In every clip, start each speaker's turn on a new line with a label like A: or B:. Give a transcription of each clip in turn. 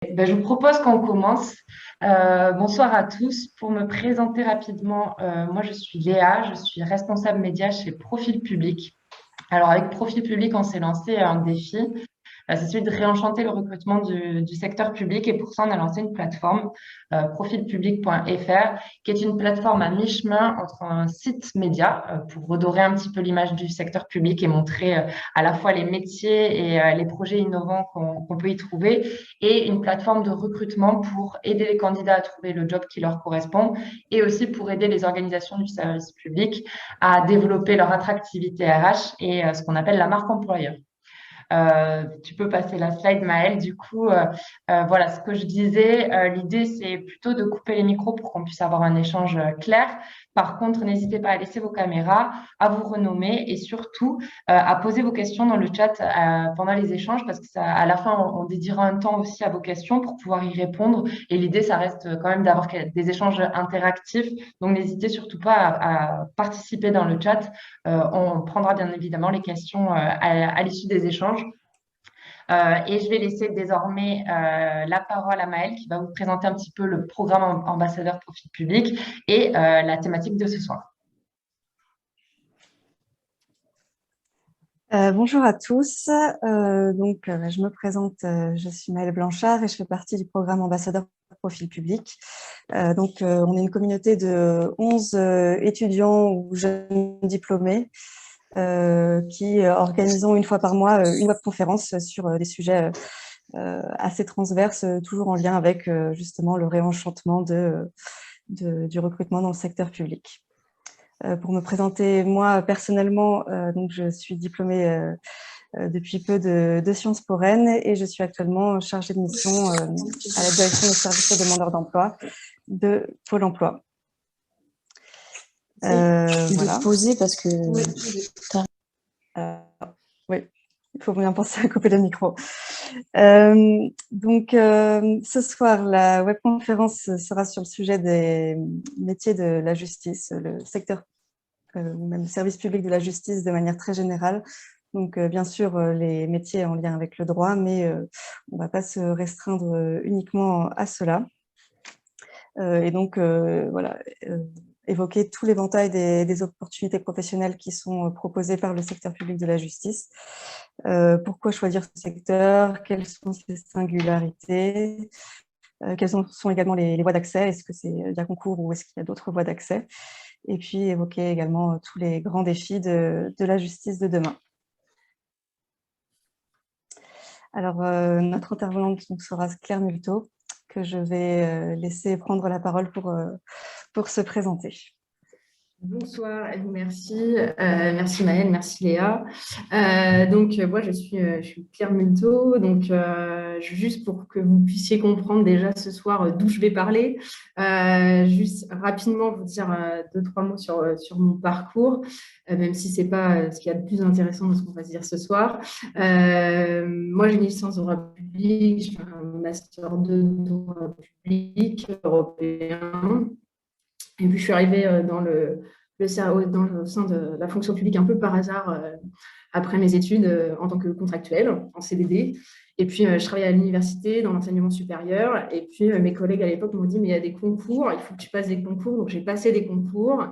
A: Je vous propose qu'on commence. Bonsoir à tous. Pour me présenter rapidement, moi je suis Léa, je suis responsable média chez Profil Public. Alors avec Profil Public, on s'est lancé un défi. C'est celui de réenchanter le recrutement du secteur public et pour ça, on a lancé une plateforme, profilpublic.fr, qui est une plateforme à mi-chemin entre un site média pour redorer un petit peu l'image du secteur public et montrer à la fois les métiers et les projets innovants qu'on peut y trouver et une plateforme de recrutement pour aider les candidats à trouver le job qui leur correspond et aussi pour aider les organisations du service public à développer leur attractivité RH et ce qu'on appelle la marque employeur. Tu peux passer la slide, Maëlle. Du coup, voilà ce que je disais. L'idée, c'est plutôt de couper les micros pour qu'on puisse avoir un échange clair. Par contre, n'hésitez pas à laisser vos caméras, à vous renommer et surtout à poser vos questions dans le chat pendant les échanges parce que ça, à la fin, on dédiera un temps aussi à vos questions pour pouvoir y répondre. Et l'idée, ça reste quand même d'avoir des échanges interactifs. Donc, n'hésitez surtout pas à participer dans le chat. On prendra bien évidemment les questions à l'issue des échanges. Et je vais laisser désormais la parole à Maëlle qui va vous présenter un petit peu le programme ambassadeur profil public et la thématique de ce soir.
B: Bonjour à tous. Je me présente, je suis Maëlle Blanchard et je fais partie du programme ambassadeur profil public. On est une communauté de 11 étudiants ou jeunes diplômés qui organisons une fois par mois une webconférence sur des sujets assez transverses, toujours en lien avec justement le réenchantement du recrutement dans le secteur public. Pour me présenter, moi, personnellement, je suis diplômée depuis peu de Sciences Po Rennes et je suis actuellement chargée de mission à la direction des services aux demandeurs d'emploi de Pôle emploi.
C: Voilà. De poser parce que...
B: Oui, il faut bien penser à couper le micro. Ce soir, la webconférence sera sur le sujet des métiers de la justice, le secteur ou même le service public de la justice de manière très générale. Donc, bien sûr, les métiers en lien avec le droit, mais on ne va pas se restreindre uniquement à cela. Évoquer tout l'éventail des opportunités professionnelles qui sont proposées par le secteur public de la justice. Pourquoi choisir ce secteur? Quelles sont ses singularités? Quelles sont également les voies d'accès? Est-ce que c'est via concours ou est-ce qu'il y a d'autres voies d'accès? Et puis évoquer également tous les grands défis de la justice de demain. Alors, notre intervenante sera Claire Multot, que je vais laisser prendre la parole pour se présenter.
C: Bonsoir et merci. Merci Maëlle, merci Léa. Moi, je suis Claire Multot. Juste pour que vous puissiez comprendre déjà ce soir d'où je vais parler, juste rapidement vous dire deux, trois mots sur mon parcours, même si ce n'est pas ce qu'il y a de plus intéressant de ce qu'on va se dire ce soir. Moi, j'ai une licence de droit public, j'ai un master de droit public européen. Et puis, je suis arrivée au sein de la fonction publique un peu par hasard après mes études en tant que contractuelle, en CDD. Et puis, je travaillais à l'université dans l'enseignement supérieur. Et puis, mes collègues à l'époque m'ont dit, mais il y a des concours, il faut que tu passes des concours. Donc, j'ai passé des concours.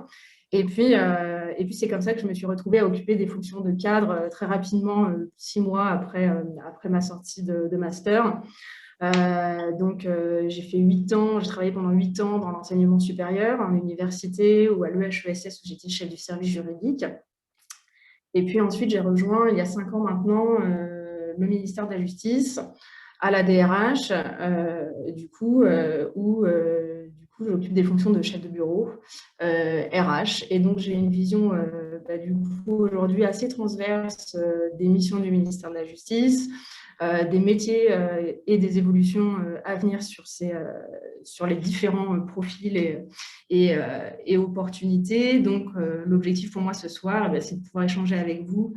C: Et puis c'est comme ça que je me suis retrouvée à occuper des fonctions de cadre très rapidement, 6 mois après ma sortie de master. J'ai fait 8 ans, j'ai travaillé pendant 8 ans dans l'enseignement supérieur, en université ou à l'EHESS où j'étais chef du service juridique. Et puis ensuite, j'ai rejoint, il y a 5 ans maintenant, le ministère de la Justice, à la DRH, où j'occupe des fonctions de chef de bureau, RH. Et donc, j'ai une vision aujourd'hui assez transverse des missions du ministère de la Justice, des métiers et des évolutions à venir sur les différents profils et opportunités. Donc, l'objectif pour moi ce soir, c'est de pouvoir échanger avec vous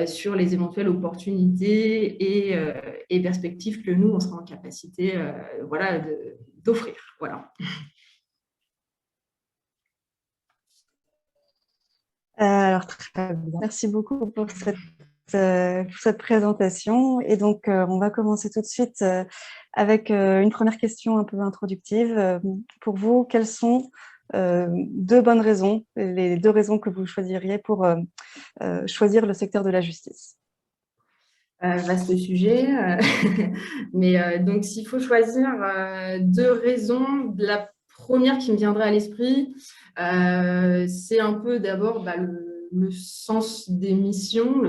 C: sur les éventuelles opportunités et perspectives que nous, on sera en capacité d'offrir. Voilà.
B: Alors, très bien. Merci beaucoup pour cette pour cette présentation. Et donc, on va commencer tout de suite avec une première question un peu introductive. Pour vous, quelles sont deux bonnes raisons, les deux raisons que vous choisiriez pour choisir le secteur de la justice?
C: Vaste sujet. Mais donc, s'il faut choisir deux raisons, la première qui me viendrait à l'esprit, c'est un peu d'abord le sens des missions,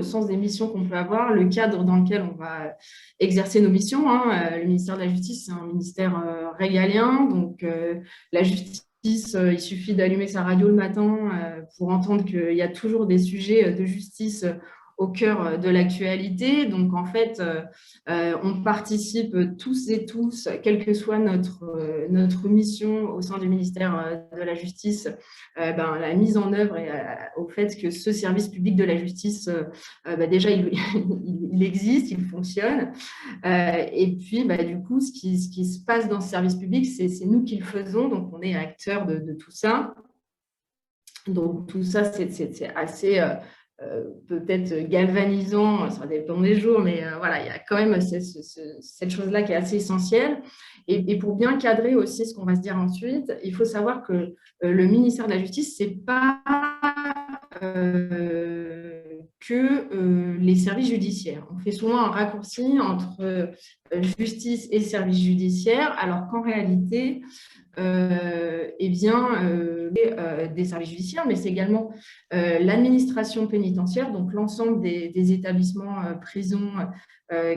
C: qu'on peut avoir, le cadre dans lequel on va exercer nos missions, hein. Le ministère de la Justice, c'est un ministère régalien, donc la justice, il suffit d'allumer sa radio le matin pour entendre qu'il y a toujours des sujets de justice au cœur de l'actualité. Donc, en fait, on participe tous et tous, quelle que soit notre mission au sein du ministère de la Justice, la mise en œuvre et au fait que ce service public de la justice, déjà, il existe, il fonctionne. Et puis, du coup, ce qui se passe dans ce service public, c'est nous qui le faisons, donc on est acteurs de tout ça. Donc, tout ça, c'est assez... peut-être galvanisant, ça dépend des jours, mais voilà, il y a quand même cette chose-là qui est assez essentielle. Et pour bien cadrer aussi ce qu'on va se dire ensuite, il faut savoir que le ministère de la Justice, ce n'est pas que les services judiciaires. On fait souvent un raccourci entre justice et services judiciaires, alors qu'en réalité, des services judiciaires, mais c'est également l'administration pénitentiaire, donc l'ensemble des établissements prisons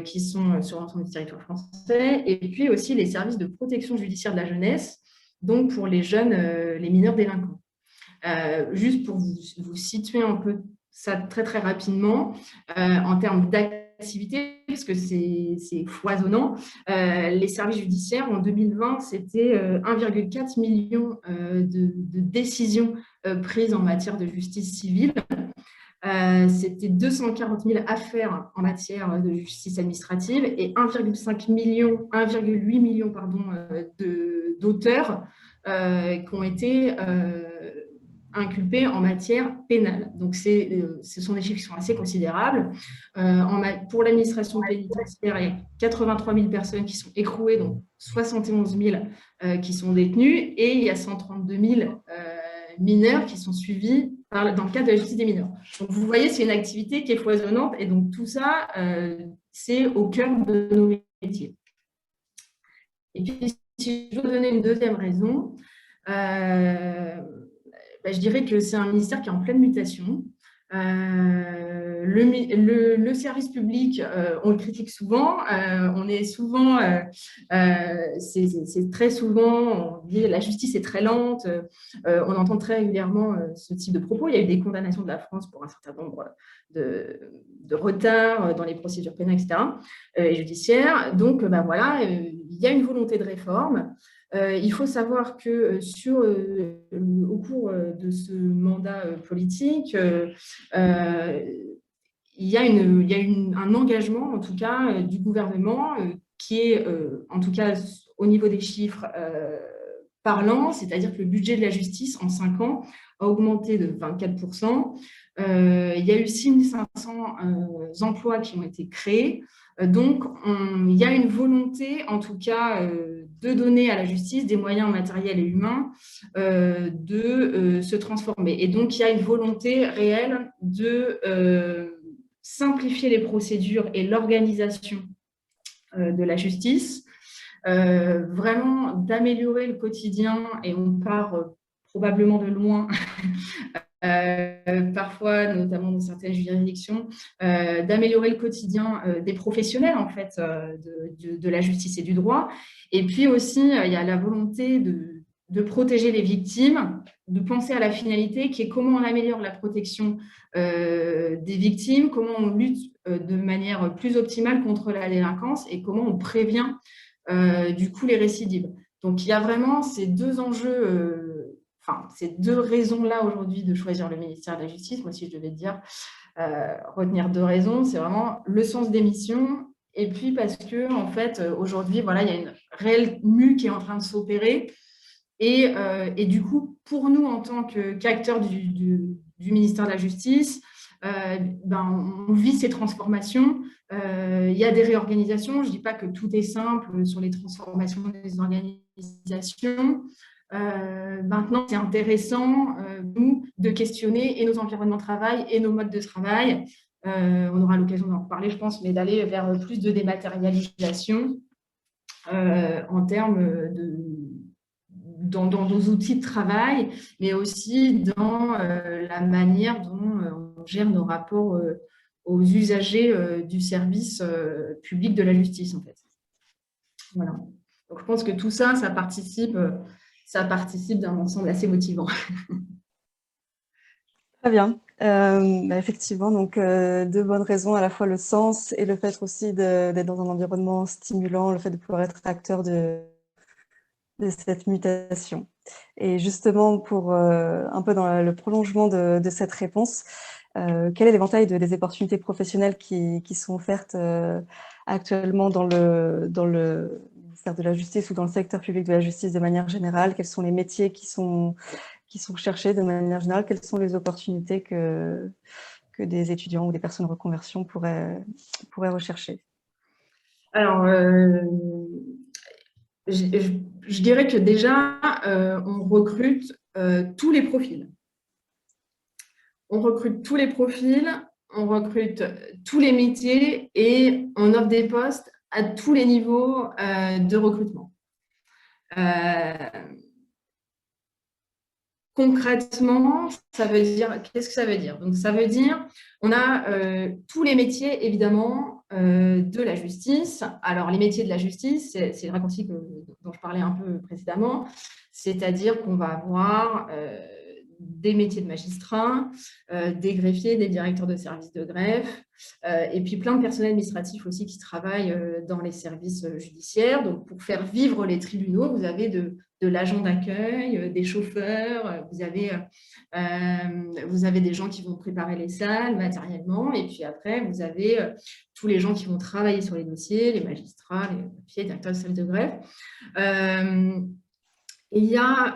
C: qui sont sur l'ensemble du territoire français, et puis aussi les services de protection judiciaire de la jeunesse, donc pour les jeunes, les mineurs délinquants. Juste pour vous situer un peu ça très très rapidement, en termes d'activité, parce que c'est foisonnant. Les services judiciaires, en 2020, c'était 1,4 million de décisions prises en matière de justice civile. C'était 240 000 affaires en matière de justice administrative et 1,8 million d'auteurs qui ont été inculpés en matière pénale. Donc, ce sont des chiffres qui sont assez considérables. Pour l'administration pénitentiaire, il y a 83 000 personnes qui sont écrouées, donc 71 000 qui sont détenues, et il y a 132 000 mineurs qui sont suivis dans le cadre de la justice des mineurs. Donc, vous voyez, c'est une activité qui est foisonnante, et donc tout ça, c'est au cœur de nos métiers. Et puis, si je veux donner une deuxième raison, je dirais que c'est un ministère qui est en pleine mutation. Le service public, on le critique souvent, on est souvent, c'est très souvent, on dit la justice est très lente, on entend très régulièrement ce type de propos. Il y a eu des condamnations de la France pour un certain nombre de retards dans les procédures pénales, etc., et judiciaires. Donc, voilà, il y a une volonté de réforme. Il faut savoir que au cours de ce mandat politique, il y a un engagement, en tout cas, du gouvernement qui est, en tout cas, au niveau des chiffres, parlant, c'est-à-dire que le budget de la justice en 5 ans a augmenté de 24%. Il y a eu 6 500 emplois qui ont été créés. Donc, il y a une volonté, en tout cas, de donner à la justice des moyens matériels et humains de se transformer. Et donc, il y a une volonté réelle de simplifier les procédures et l'organisation de la justice, vraiment d'améliorer le quotidien, et on part probablement de loin, parfois, notamment dans certaines juridictions, d'améliorer le quotidien des professionnels, en fait, de la justice et du droit. Et puis aussi, il y a la volonté de protéger les victimes, de penser à la finalité qui est comment on améliore la protection des victimes, comment on lutte de manière plus optimale contre la délinquance et comment on prévient du coup les récidives. Donc, il y a vraiment ces deux enjeux, ces deux raisons-là aujourd'hui de choisir le ministère de la Justice. Moi, si je devais dire retenir deux raisons, c'est vraiment le sens des missions, et puis parce que, en fait, aujourd'hui, voilà, il y a une réelle mue qui est en train de s'opérer. Et du coup, pour nous, en tant qu'acteurs du ministère de la Justice, on vit ces transformations. Il y a des réorganisations. Je ne dis pas que tout est simple sur les transformations des organisations. Maintenant, c'est intéressant, nous, de questionner et nos environnements de travail et nos modes de travail. On aura l'occasion d'en reparler, je pense, mais d'aller vers plus de dématérialisation en termes dans nos outils de travail, mais aussi dans la manière dont on gère nos rapports aux usagers du service public de la justice, en fait. Voilà. Donc, je pense que tout ça, ça participe d'un ensemble assez motivant.
B: Très bien. Effectivement, donc deux bonnes raisons, à la fois le sens et le fait aussi d'être dans un environnement stimulant, le fait de pouvoir être acteur de cette mutation. Et justement, pour un peu dans le prolongement de cette réponse, quel est l'éventail des opportunités professionnelles qui sont offertes actuellement dans le ministère de la Justice ou dans le secteur public de la justice de manière générale? Quels sont les métiers qui sont recherchés de manière générale? Quelles sont les opportunités que des étudiants ou des personnes en reconversion pourraient rechercher?
C: Alors, je dirais que déjà, on recrute tous les profils. On recrute tous les profils, on recrute tous les métiers et on offre des postes à tous les niveaux de recrutement. Concrètement, ça veut dire, qu'est-ce que ça veut dire? Donc, ça veut dire, on a tous les métiers, évidemment, de la justice. Alors, les métiers de la justice, c'est le raccourci dont je parlais un peu précédemment, c'est-à-dire qu'on va avoir des métiers de magistrats, des greffiers, des directeurs de services de greffe, et puis plein de personnels administratifs aussi qui travaillent dans les services judiciaires. Donc, pour faire vivre les tribunaux, vous avez de l'agent d'accueil, des chauffeurs, vous avez des gens qui vont préparer les salles matériellement, et puis après, vous avez tous les gens qui vont travailler sur les dossiers, les magistrats, les greffiers, directeurs de services de greffe. Il y a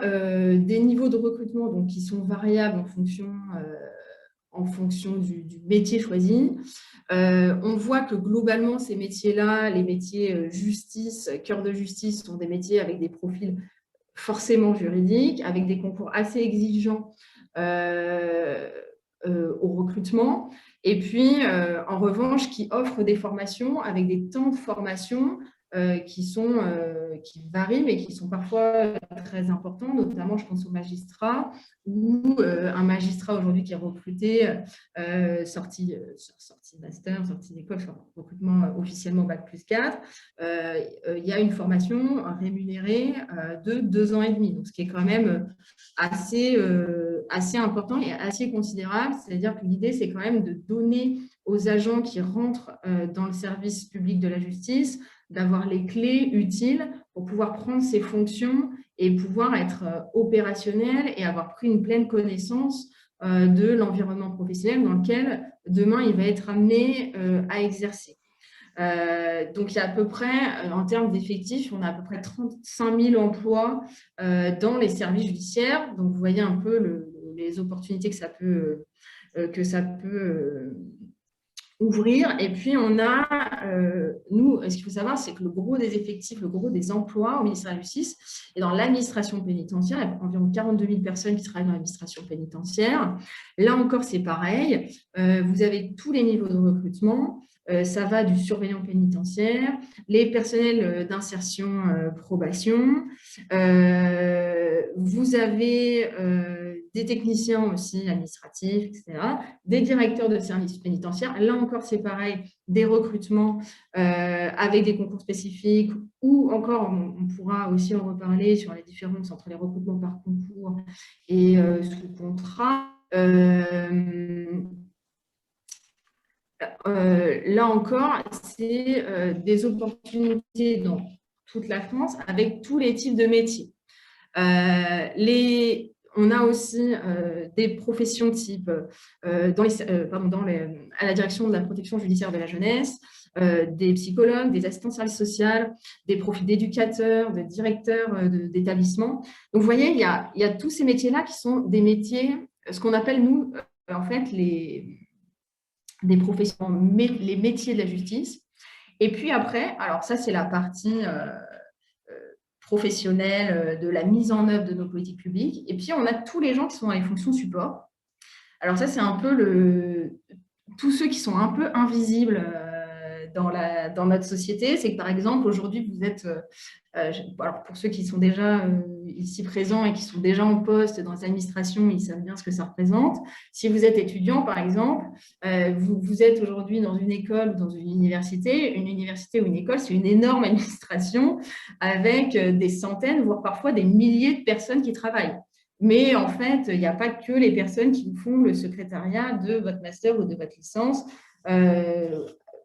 C: des niveaux de recrutement donc, qui sont variables en fonction du métier choisi. On voit que globalement, ces métiers-là, les métiers justice, cœur de justice, sont des métiers avec des profils forcément juridiques, avec des concours assez exigeants au recrutement. Et puis, en revanche, qui offrent des formations avec des temps de formation qui varient, mais qui sont parfois très importants, notamment, je pense aux magistrats, ou un magistrat aujourd'hui qui est recruté, sorti de master, sorti d'école, recrutement officiellement Bac+4, il y a une formation rémunérée de 2 ans et demi, donc ce qui est quand même assez important et assez considérable. C'est-à-dire que l'idée, c'est quand même de donner aux agents qui rentrent dans le service public de la justice d'avoir les clés utiles pour pouvoir prendre ces fonctions et pouvoir être opérationnel et avoir pris une pleine connaissance de l'environnement professionnel dans lequel demain il va être amené à exercer. Donc, il y a à peu près, en termes d'effectifs, on a à peu près 35 000 emplois dans les services judiciaires. Donc, vous voyez un peu les opportunités que ça peut ouvrir. Et puis, on a, nous, ce qu'il faut savoir, c'est que le gros des effectifs, le gros des emplois au ministère de la Justice et dans l'administration pénitentiaire, il y a environ 42 000 personnes qui travaillent dans l'administration pénitentiaire. Là encore, c'est pareil. Vous avez tous les niveaux de recrutement. Ça va du surveillant pénitentiaire, les personnels d'insertion probation. Vous avez des techniciens aussi administratifs, etc., des directeurs de services pénitentiaires. Là encore, c'est pareil, des recrutements avec des concours spécifiques ou encore, on pourra aussi en reparler sur les différences entre les recrutements par concours et sous contrat. Là encore, c'est des opportunités dans toute la France avec tous les types de métiers. On a aussi des professions type à la direction de la protection judiciaire de la jeunesse, des psychologues, des assistants de service social, des profils d'éducateurs, de directeurs d'établissements. Donc, vous voyez, il y a tous ces métiers-là qui sont des métiers, ce qu'on appelle, nous, en fait, des professions, les métiers de la justice. Et puis après, alors ça, c'est la partie professionnelle de la mise en œuvre de nos politiques publiques. Et puis, on a tous les gens qui sont dans les fonctions support. Alors ça, c'est un peu tous ceux qui sont un peu invisibles dans notre société. C'est que, par exemple, aujourd'hui, vous êtes, alors pour ceux qui sont déjà ici présents et qui sont déjà en poste dans les administrations, ils savent bien ce que ça représente. Si vous êtes étudiant, par exemple, vous êtes aujourd'hui dans une école ou dans une université ou une école, c'est une énorme administration avec des centaines, voire parfois des milliers de personnes qui travaillent. Mais en fait, il n'y a pas que les personnes qui font le secrétariat de votre master ou de votre licence,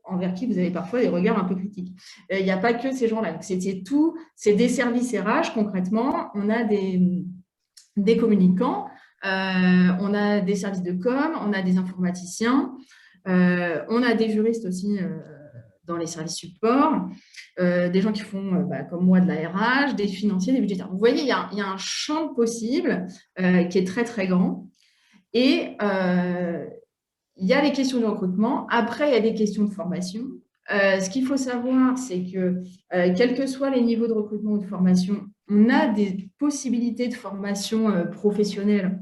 C: envers qui vous avez parfois des regards un peu critiques. Il n'y a pas que ces gens-là. C'est tout, c'est des services RH concrètement. On a des communicants, on a des services de com, on a des informaticiens, on a des juristes aussi dans les services support, des gens qui font, comme moi, de la RH, des financiers, des budgétaires. Vous voyez, il y a un champ possible qui est très, très grand. Et il y a les questions de recrutement. Après, il y a des questions de formation. Ce qu'il faut savoir, c'est que, quels que soient les niveaux de recrutement ou de formation, on a des possibilités de formation professionnelle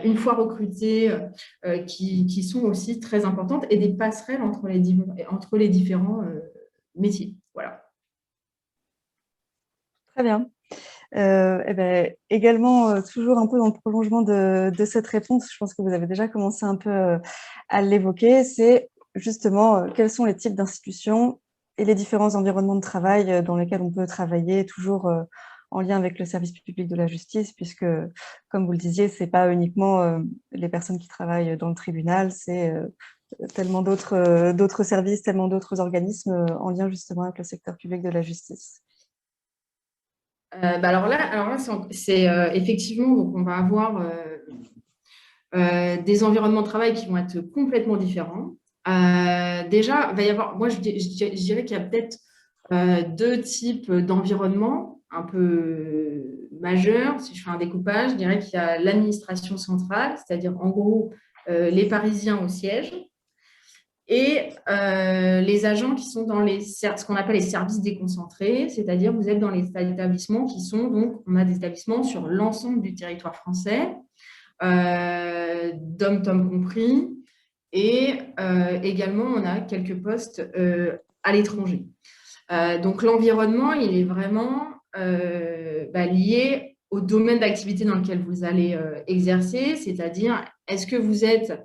C: une fois recrutés qui sont aussi très importantes et des passerelles entre les différents métiers. Voilà.
B: Très bien. Eh ben, également, toujours un peu dans le prolongement de cette réponse, je pense que vous avez déjà commencé un peu à l'évoquer, c'est justement quels sont les types d'institutions et les différents environnements de travail dans lesquels on peut travailler, toujours en lien avec le service public de la justice, puisque, comme vous le disiez, ce n'est pas uniquement les personnes qui travaillent dans le tribunal, c'est tellement d'autres services, tellement d'autres organismes en lien justement avec le secteur public de la justice.
C: Alors là c'est effectivement, donc on va avoir des environnements de travail qui vont être complètement différents. Déjà, il va y avoir, moi je dirais qu'il y a peut-être deux types d'environnements un peu majeurs. Si je fais un découpage, je dirais qu'il y a l'administration centrale, c'est-à-dire en gros les Parisiens au siège, et les agents qui sont dans ce qu'on appelle les services déconcentrés, c'est-à-dire vous êtes dans les établissements qui sont, donc on a des établissements sur l'ensemble du territoire français, dom-tom compris, et également on a quelques postes à l'étranger. Donc l'environnement, il est vraiment lié au domaine d'activité dans lequel vous allez exercer, c'est-à-dire est-ce que vous êtes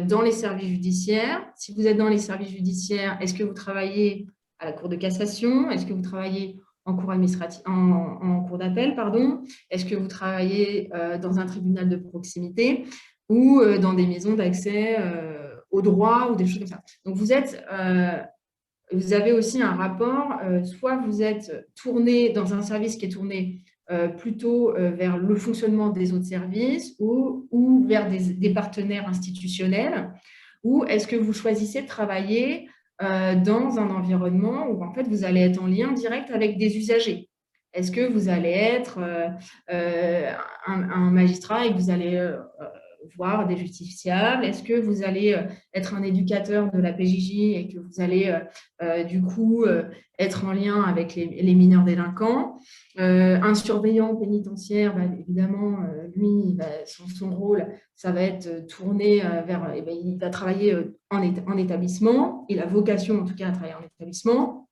C: dans les services judiciaires? Si vous êtes dans les services judiciaires, est-ce que vous travaillez à la Cour de cassation? Est-ce que vous travaillez en cour administrative, en cour d'appel, pardon? Est-ce que vous travaillez dans un tribunal de proximité ou dans des maisons d'accès au droit ou des choses comme ça? Donc, vous avez aussi un rapport, soit vous êtes tourné dans un service qui est tourné plutôt vers le fonctionnement des autres services ou vers des partenaires institutionnels, ou est-ce que vous choisissez de travailler dans un environnement où en fait vous allez être en lien direct avec des usagers? Est-ce que vous allez être un magistrat et que vous allez voir des justiciables? Est-ce que vous allez être un éducateur de la PJJ et que vous allez du coup être en lien avec les mineurs délinquants? Un surveillant pénitentiaire, évidemment, lui, son rôle, ça va être tourné vers, il va travailler en établissement, il a vocation en tout cas à travailler en établissement.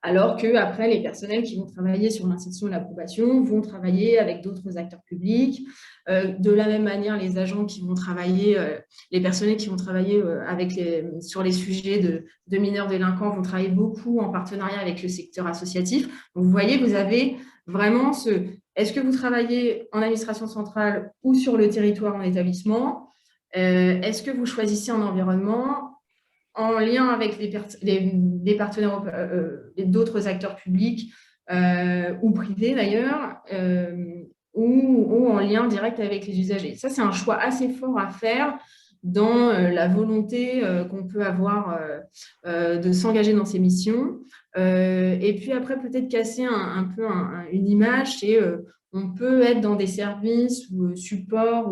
C: Alors qu'après, les personnels qui vont travailler sur l'insertion et l'approbation vont travailler avec d'autres acteurs publics. De la même manière, les agents qui vont travailler, les personnels qui vont travailler sur les sujets de mineurs délinquants vont travailler beaucoup en partenariat avec le secteur associatif. Donc, vous voyez, vous avez vraiment est-ce que vous travaillez en administration centrale ou sur le territoire en établissement? Est-ce que vous choisissez un environnement en lien avec les partenaires, d'autres acteurs publics ou privés d'ailleurs, ou en lien direct avec les usagers? Ça, c'est un choix assez fort à faire dans la volonté qu'on peut avoir de s'engager dans ces missions. Et puis après, peut-être casser un peu une image, c'est on peut être dans des services ou support,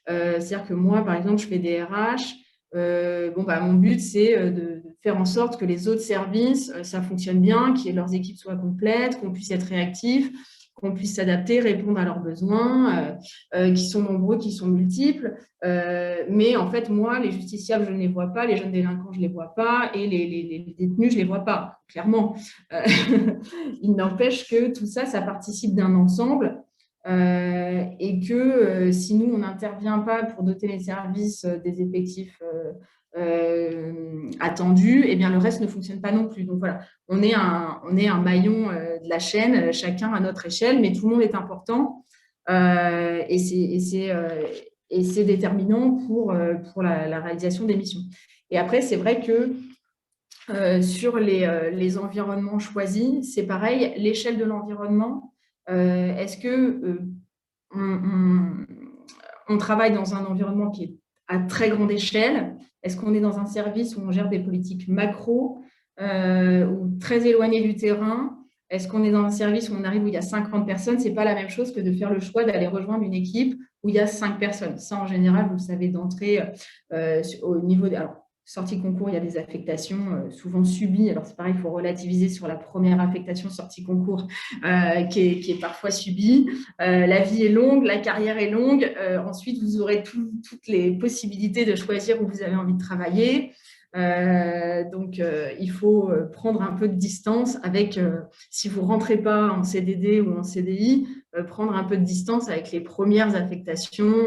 C: c'est-à-dire que moi, par exemple, je fais des RH, mon but, c'est de faire en sorte que les autres services, ça fonctionne bien, que leurs équipes soient complètes, qu'on puisse être réactif, qu'on puisse s'adapter, répondre à leurs besoins, qui sont nombreux, qui sont multiples. Mais en fait, moi, les justiciables, je ne les vois pas, les jeunes délinquants, je ne les vois pas, et les détenus, je ne les vois pas, clairement. Il n'empêche que tout ça, ça participe d'un ensemble. Et que si nous, on n'intervient pas pour doter les services des effectifs attendus, eh bien, le reste ne fonctionne pas non plus. Donc voilà, on est un maillon de la chaîne, chacun à notre échelle, mais tout le monde est important et c'est déterminant pour la réalisation des missions. Et après, c'est vrai que sur les environnements choisis, c'est pareil, l'échelle de l'environnement, est-ce que on travaille dans un environnement qui est à très grande échelle? Est-ce qu'on est dans un service où on gère des politiques macro ou très éloignées du terrain? Est-ce qu'on est dans un service où on arrive où il y a 50 personnes? Ce n'est pas la même chose que de faire le choix d'aller rejoindre une équipe où il y a 5 personnes. Ça, en général, vous le savez d'entrée au niveau des... Alors, sortie concours, il y a des affectations souvent subies. Alors, c'est pareil, il faut relativiser sur la première affectation sortie concours qui est parfois subie. La vie est longue, la carrière est longue. Ensuite, vous aurez toutes les possibilités de choisir où vous avez envie de travailler. Donc, il faut prendre un peu de distance avec, si vous ne rentrez pas en CDD ou en CDI, prendre un peu de distance avec les premières affectations,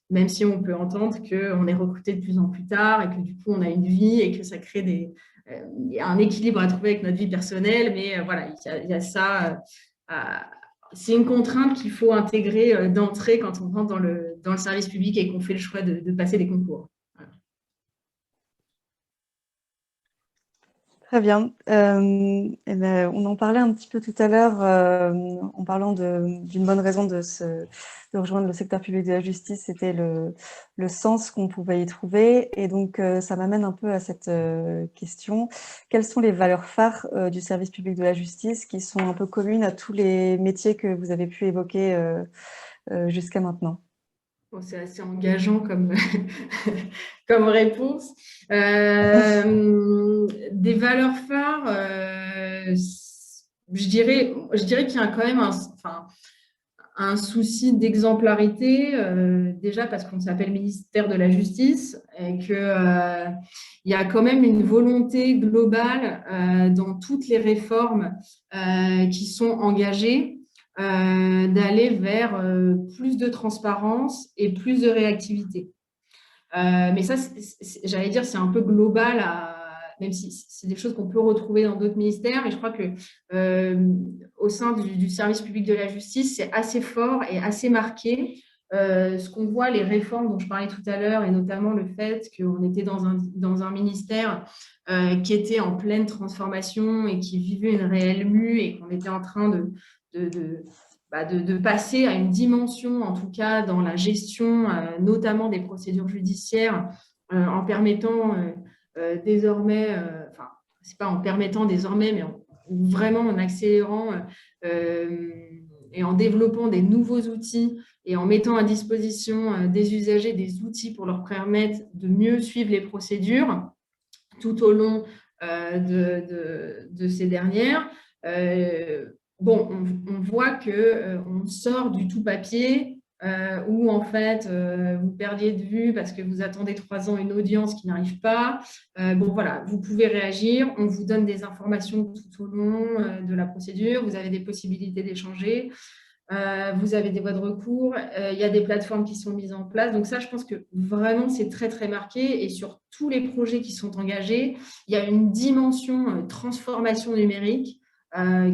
C: même si on peut entendre qu'on est recruté de plus en plus tard et que du coup, on a une vie et que ça crée il y a un équilibre à trouver avec notre vie personnelle, mais voilà, il y a ça. C'est une contrainte qu'il faut intégrer d'entrée quand on rentre dans le service public et qu'on fait le choix de passer des concours.
B: Très bien. Eh ben, on en parlait un petit peu tout à l'heure en parlant d'une bonne raison de rejoindre le secteur public de la justice, c'était le sens qu'on pouvait y trouver. Et donc, ça m'amène un peu à cette question. Quelles sont les valeurs phares du service public de la justice qui sont un peu communes à tous les métiers que vous avez pu évoquer jusqu'à maintenant?
C: Bon, c'est assez engageant comme, comme réponse. Des valeurs phares, je dirais qu'il y a quand même un souci d'exemplarité, déjà parce qu'on s'appelle ministère de la Justice et qu'il y a quand même une volonté globale dans toutes les réformes qui sont engagées d'aller vers plus de transparence et plus de réactivité. Mais ça, j'allais dire, c'est un peu global, même si c'est des choses qu'on peut retrouver dans d'autres ministères. Mais je crois que au sein du service public de la justice, c'est assez fort et assez marqué. Ce qu'on voit, les réformes dont je parlais tout à l'heure, et notamment le fait qu'on était dans un ministère qui était en pleine transformation et qui vivait une réelle mue et qu'on était en train de passer à une dimension, en tout cas dans la gestion, notamment des procédures judiciaires, en permettant désormais, enfin, c'est pas en permettant désormais, mais vraiment en accélérant et en développant des nouveaux outils et en mettant à disposition des usagers des outils pour leur permettre de mieux suivre les procédures tout au long de ces dernières. Bon, on voit qu'on sort du tout papier où en fait vous perdiez de vue parce que vous attendez 3 ans une audience qui n'arrive pas. Bon voilà, vous pouvez réagir, on vous donne des informations tout au long de la procédure, vous avez des possibilités d'échanger. Vous avez des voies de recours, il y a des plateformes qui sont mises en place. Donc ça, je pense que vraiment, c'est très, très marqué. Et sur tous les projets qui sont engagés, il y a une dimension transformation numérique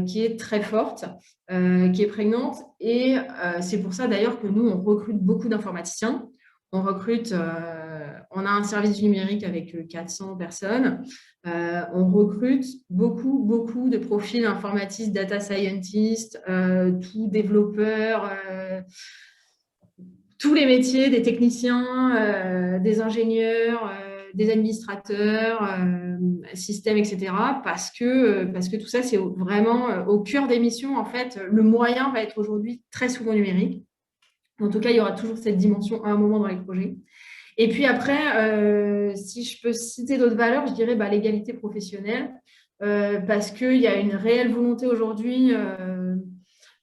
C: qui est très forte, qui est prégnante. Et c'est pour ça, d'ailleurs, que nous, on recrute beaucoup d'informaticiens. On a un service du numérique avec 400 personnes. On recrute beaucoup de profils informatistes, data scientists, tout développeurs, tous les métiers, des techniciens, des ingénieurs, des administrateurs, systèmes, etc. Parce que tout ça, c'est vraiment au cœur des missions. En fait, le moyen va être aujourd'hui très souvent numérique. En tout cas, il y aura toujours cette dimension à un moment dans les projets. Et puis après, si je peux citer d'autres valeurs, je dirais l'égalité professionnelle, parce qu'il y a une réelle volonté aujourd'hui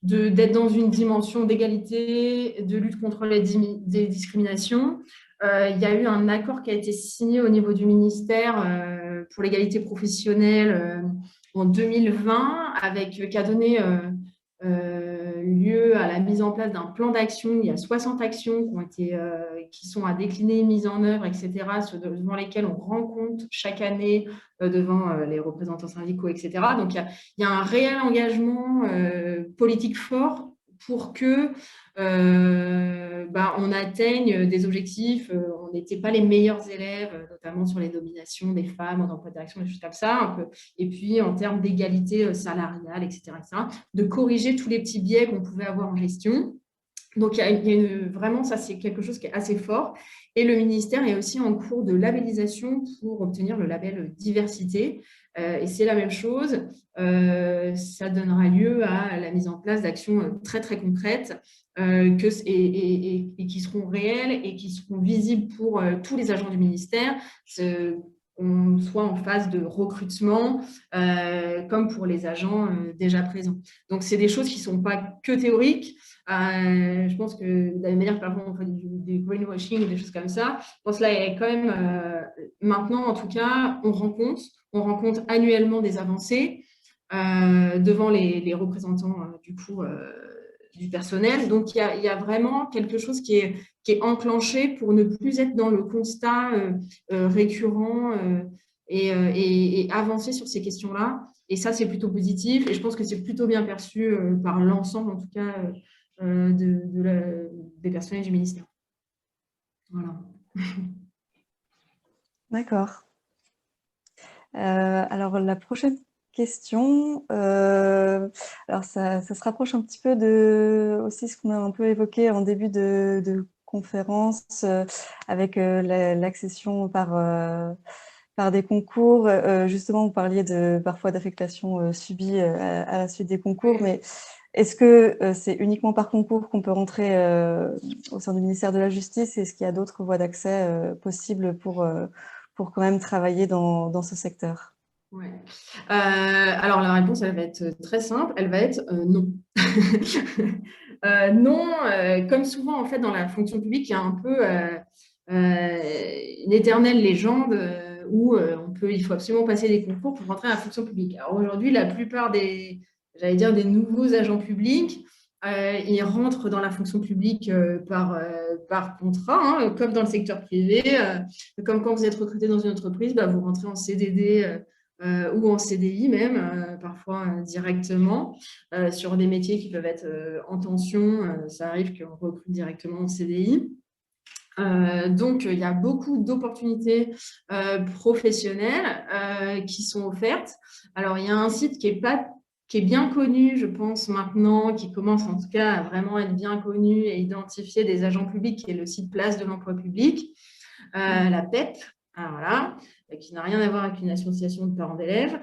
C: d'être dans une dimension d'égalité, de lutte contre des discriminations. Il y a eu un accord qui a été signé au niveau du ministère pour l'égalité professionnelle en 2020, qui a donné lieu à la mise en place d'un plan d'action. Il y a 60 actions qui sont à décliner, mises en œuvre, etc., devant lesquelles on rend compte chaque année devant les représentants syndicaux, etc. Donc, il y a un réel engagement politique fort pour que on atteigne des objectifs. On n'était pas les meilleurs élèves, notamment sur les dominations des femmes en emploi de direction, des choses comme ça, un peu. Et puis en termes d'égalité salariale, etc., de corriger tous les petits biais qu'on pouvait avoir en gestion. Donc, vraiment, ça, c'est quelque chose qui est assez fort. Et le ministère est aussi en cours de labellisation pour obtenir le label diversité. Et c'est la même chose. Ça donnera lieu à la mise en place d'actions très, très concrètes et qui seront réelles et qui seront visibles pour tous les agents du ministère. On soit en phase de recrutement, comme pour les agents déjà présents. Donc, c'est des choses qui ne sont pas que théoriques. Je pense que de la même manière que parfois on fait du greenwashing ou des choses comme ça, je pense que là, il y a quand même, maintenant en tout cas, on rend compte annuellement des avancées devant les représentants du personnel. Donc, il y a vraiment quelque chose qui est enclenché pour ne plus être dans le constat récurrent et avancer sur ces questions-là. Et ça, c'est plutôt positif. Et je pense que c'est plutôt bien perçu par l'ensemble, en tout cas, des personnels du ministère. Voilà.
B: D'accord. Alors, la prochaine question, alors ça se rapproche un petit peu de aussi ce qu'on a un peu évoqué en début de conférence avec l'accession par des concours. Justement, vous parliez parfois d'affectation subie à la suite des concours, mais est-ce que c'est uniquement par concours qu'on peut rentrer au sein du ministère de la Justice? Est-ce qu'il y a d'autres voies d'accès possibles pour quand même travailler dans ce secteur?
C: Ouais. Alors, la réponse, elle va être très simple. Elle va être non. Non, comme souvent, en fait, dans la fonction publique, il y a un peu une éternelle légende où il faut absolument passer des concours pour rentrer à la fonction publique. Alors, aujourd'hui, la plupart des nouveaux agents publics, ils rentrent dans la fonction publique par contrat, hein, comme dans le secteur privé. Comme quand vous êtes recruté dans une entreprise, vous rentrez en CDD ou en CDI même, parfois directement, sur des métiers qui peuvent être en tension. Ça arrive qu'on recrute directement en CDI. Donc, il y a beaucoup d'opportunités professionnelles qui sont offertes. Alors, il y a un site qui est bien connu, je pense, maintenant, qui commence en tout cas à vraiment être bien connu et identifier des agents publics, qui est le site Place de l'emploi public, la PEP, voilà, qui n'a rien à voir avec une association de parents d'élèves.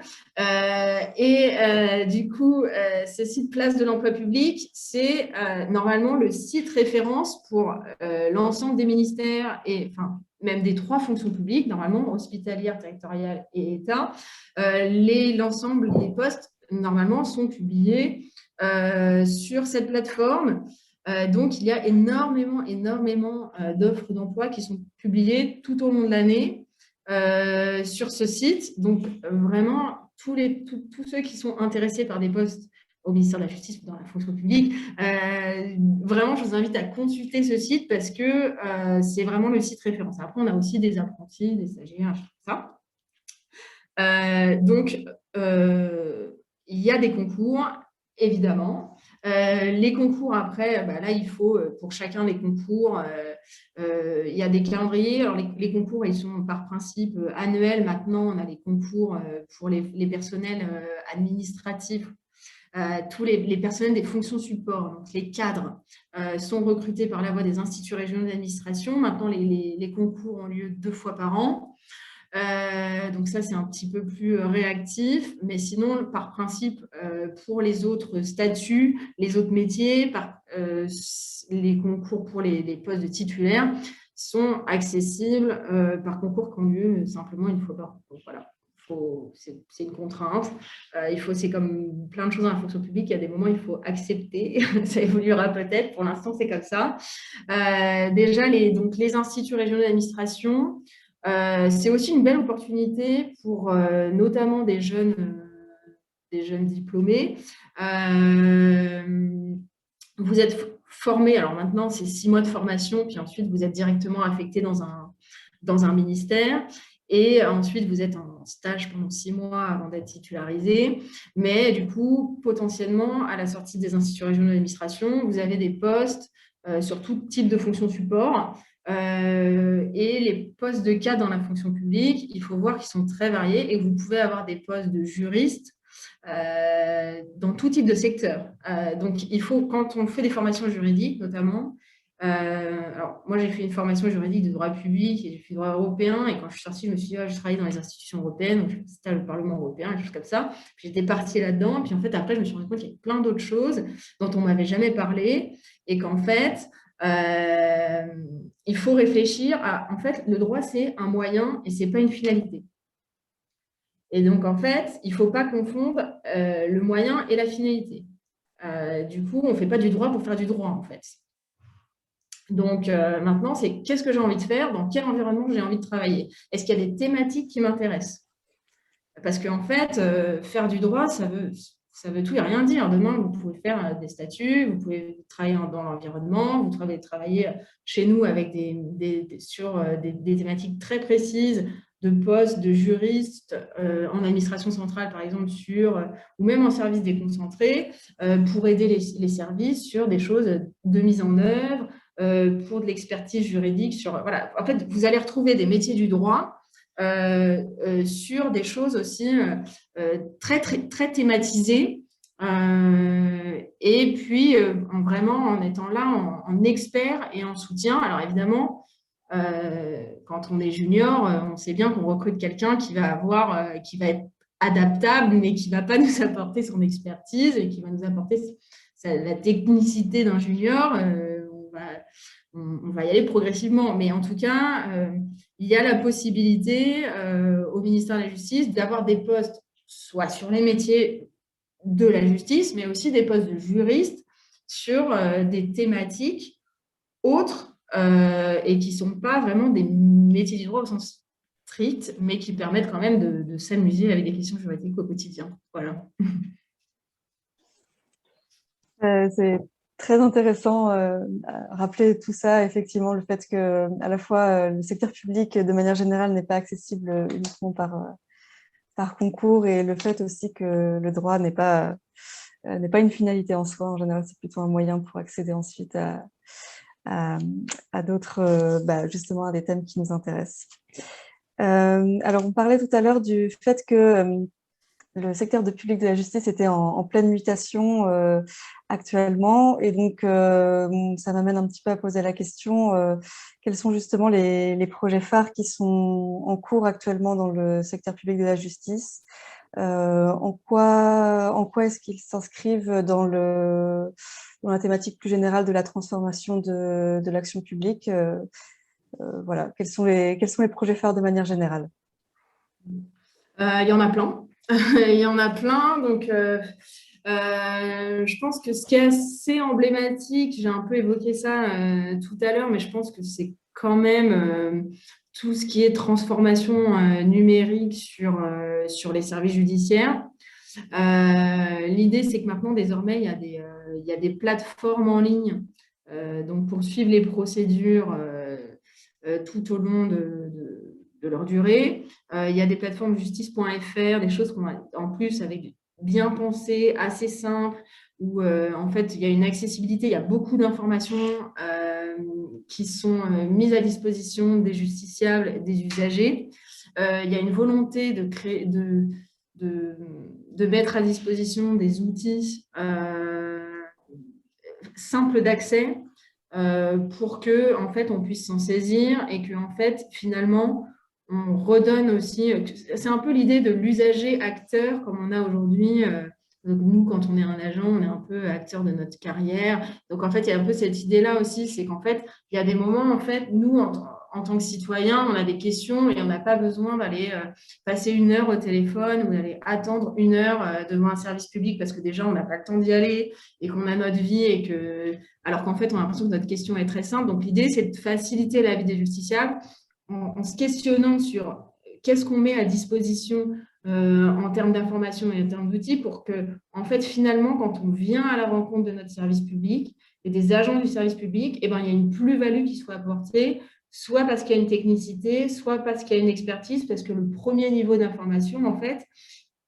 C: Du coup, ce site Place de l'emploi public, c'est normalement le site référence pour l'ensemble des ministères et même des 3 fonctions publiques, normalement hospitalière, territoriale et État. L'ensemble des postes, normalement, sont publiés sur cette plateforme. Donc, il y a énormément d'offres d'emploi qui sont publiées tout au long de l'année sur ce site. Donc, vraiment, tous ceux qui sont intéressés par des postes au ministère de la Justice ou dans la fonction publique, vraiment, je vous invite à consulter ce site parce que c'est vraiment le site référence. Après, on a aussi des apprentis, des stagiaires, tout ça. Donc, il y a des concours, évidemment. Les concours, après, là, il faut, pour chacun des concours, il y a des calendriers. Alors, les concours, ils sont par principe annuels. Maintenant, on a les concours pour les personnels administratifs. Tous les personnels des fonctions support, donc les cadres, sont recrutés par la voie des instituts régionaux d'administration. Maintenant, les concours ont lieu 2 fois par an. Donc ça, c'est un petit peu plus réactif. Mais sinon, par principe, pour les autres statuts, les autres métiers, les concours pour les postes de titulaires sont accessibles par concours qui ont lieu simplement une fois par an. Donc voilà, c'est une contrainte. C'est comme plein de choses dans la fonction publique, il y a des moments où il faut accepter. Ça évoluera peut-être. Pour l'instant, c'est comme ça. Déjà, donc, les instituts régionaux d'administration, c'est aussi une belle opportunité pour notamment des jeunes diplômés. Vous êtes formé, alors maintenant c'est 6 mois de formation, puis ensuite vous êtes directement affecté dans un ministère. Et ensuite, vous êtes en stage pendant 6 mois avant d'être titularisé. Mais du coup, potentiellement, à la sortie des instituts régionaux d'administration, vous avez des postes sur tout type de fonction support. Et les postes de cadre dans la fonction publique, il faut voir qu'ils sont très variés et vous pouvez avoir des postes de juriste dans tout type de secteur. Donc, il faut, quand on fait des formations juridiques, notamment, alors moi j'ai fait une formation juridique de droit public et j'ai fait droit européen, et quand je suis sortie, je me suis dit, je travaille dans les institutions européennes, donc c'était le Parlement européen, des choses comme ça. Puis j'étais partie là-dedans, puis en fait après je me suis rendu compte qu'il y avait plein d'autres choses dont on m'avait jamais parlé, et qu'en fait il faut réfléchir à, en fait, le droit c'est un moyen et c'est pas une finalité. Et donc en fait, il faut pas confondre le moyen et la finalité. Du coup, on fait pas du droit pour faire du droit en fait. Donc, maintenant, c'est qu'est-ce que j'ai envie de faire, dans quel environnement j'ai envie de travailler. Est-ce qu'il y a des thématiques qui m'intéressent? Parce qu'en fait, faire du droit, ça veut tout et rien dire. Demain, vous pouvez faire des statuts, vous pouvez travailler dans l'environnement, vous pouvez travailler chez nous avec sur des thématiques très précises de postes de juristes en administration centrale, par exemple, ou même en service déconcentré, pour aider les services sur des choses de mise en œuvre, pour de l'expertise juridique. Voilà. En fait, vous allez retrouver des métiers du droit sur des choses aussi très, très, très thématisées. Et puis, vraiment en étant là en expert et en soutien. Alors évidemment, quand on est junior, on sait bien qu'on recrute quelqu'un qui va être adaptable, mais qui ne va pas nous apporter son expertise et qui va nous apporter la technicité d'un junior. On va y aller progressivement. Mais en tout cas, il y a la possibilité au ministère de la Justice d'avoir des postes, soit sur les métiers de la justice, mais aussi des postes de juristes sur des thématiques autres et qui ne sont pas vraiment des métiers du droit au sens strict, mais qui permettent quand même de s'amuser avec des questions juridiques au quotidien. Voilà.
B: C'est très intéressant à rappeler tout ça, effectivement, le fait que à la fois le secteur public, de manière générale, n'est pas accessible uniquement par concours, et le fait aussi que le droit n'est pas une finalité en soi. En général, c'est plutôt un moyen pour accéder ensuite à d'autres, justement, à des thèmes qui nous intéressent. Alors, on parlait tout à l'heure du fait que le secteur public de la justice était en pleine mutation actuellement, et donc ça m'amène un petit peu à poser la question, quels sont justement les projets phares qui sont en cours actuellement dans le secteur public de la justice? En quoi est-ce qu'ils s'inscrivent dans la thématique plus générale de la transformation de l'action publique? Voilà, quels sont les projets phares de manière générale?
C: Il y en a plein. Il y en a plein. Donc, je pense que ce qui est assez emblématique, j'ai un peu évoqué ça tout à l'heure, mais je pense que c'est quand même tout ce qui est transformation numérique sur les services judiciaires. L'idée, c'est que maintenant, désormais, il y a des plateformes en ligne donc pour suivre les procédures tout au long de leur durée. Il y a des plateformes justice.fr, des choses qu'on a en plus avec bien pensé, assez simple, où en fait il y a une accessibilité, il y a beaucoup d'informations qui sont mises à disposition des justiciables, des usagers. Il y a une volonté de créer, de mettre à disposition des outils simples d'accès pour que en fait on puisse s'en saisir et que en fait finalement on redonne aussi, c'est un peu l'idée de l'usager acteur comme on a aujourd'hui. Donc nous, quand on est un agent, on est un peu acteur de notre carrière. Donc en fait, il y a un peu cette idée-là aussi, c'est qu'en fait, il y a des moments, en fait, nous, en tant que citoyens, on a des questions et on n'a pas besoin d'aller passer 1 heure au téléphone ou d'aller attendre 1 heure devant un service public parce que déjà, on n'a pas le temps d'y aller et qu'on a notre vie et que... Alors qu'en fait, on a l'impression que notre question est très simple. Donc l'idée, c'est de faciliter la vie des justiciables en se questionnant sur qu'est-ce qu'on met à disposition en termes d'informations et en termes d'outils pour que, en fait, finalement, quand on vient à la rencontre de notre service public et des agents du service public, eh ben, il y a une plus-value qui soit apportée, soit parce qu'il y a une technicité, soit parce qu'il y a une expertise, parce que le premier niveau d'information, en fait,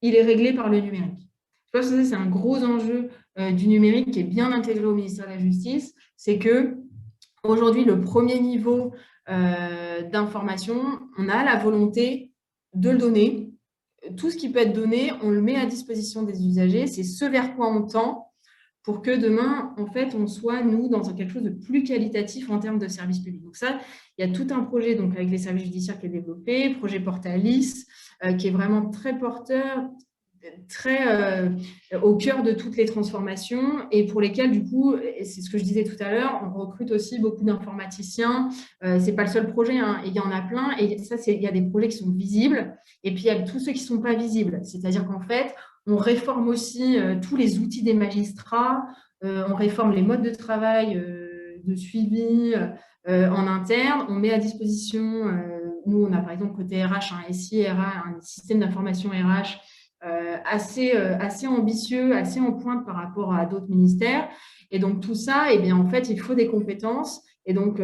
C: il est réglé par le numérique. Je pense que c'est un gros enjeu du numérique qui est bien intégré au ministère de la Justice, c'est que aujourd'hui, le premier niveau d'information, on a la volonté de le donner. Tout ce qui peut être donné, on le met à disposition des usagers. C'est ce vers quoi on tend pour que demain, en fait, on soit, nous, dans quelque chose de plus qualitatif en termes de services publics. Donc ça, il y a tout un projet donc, avec les services judiciaires qui est développé, projet Portalis, qui est vraiment très porteur, très au cœur de toutes les transformations et pour lesquelles, du coup, et c'est ce que je disais tout à l'heure, on recrute aussi beaucoup d'informaticiens. Ce n'est pas le seul projet, hein, il y en a plein. Et ça, il y a des projets qui sont visibles et puis il y a tous ceux qui ne sont pas visibles. C'est-à-dire qu'en fait, on réforme aussi tous les outils des magistrats, on réforme les modes de travail, de suivi en interne. On met à disposition, nous, on a par exemple côté RH, un SIRA, un système d'information RH assez ambitieux, assez en pointe par rapport à d'autres ministères. Et donc, tout ça, eh bien, en fait, il faut des compétences. Et donc,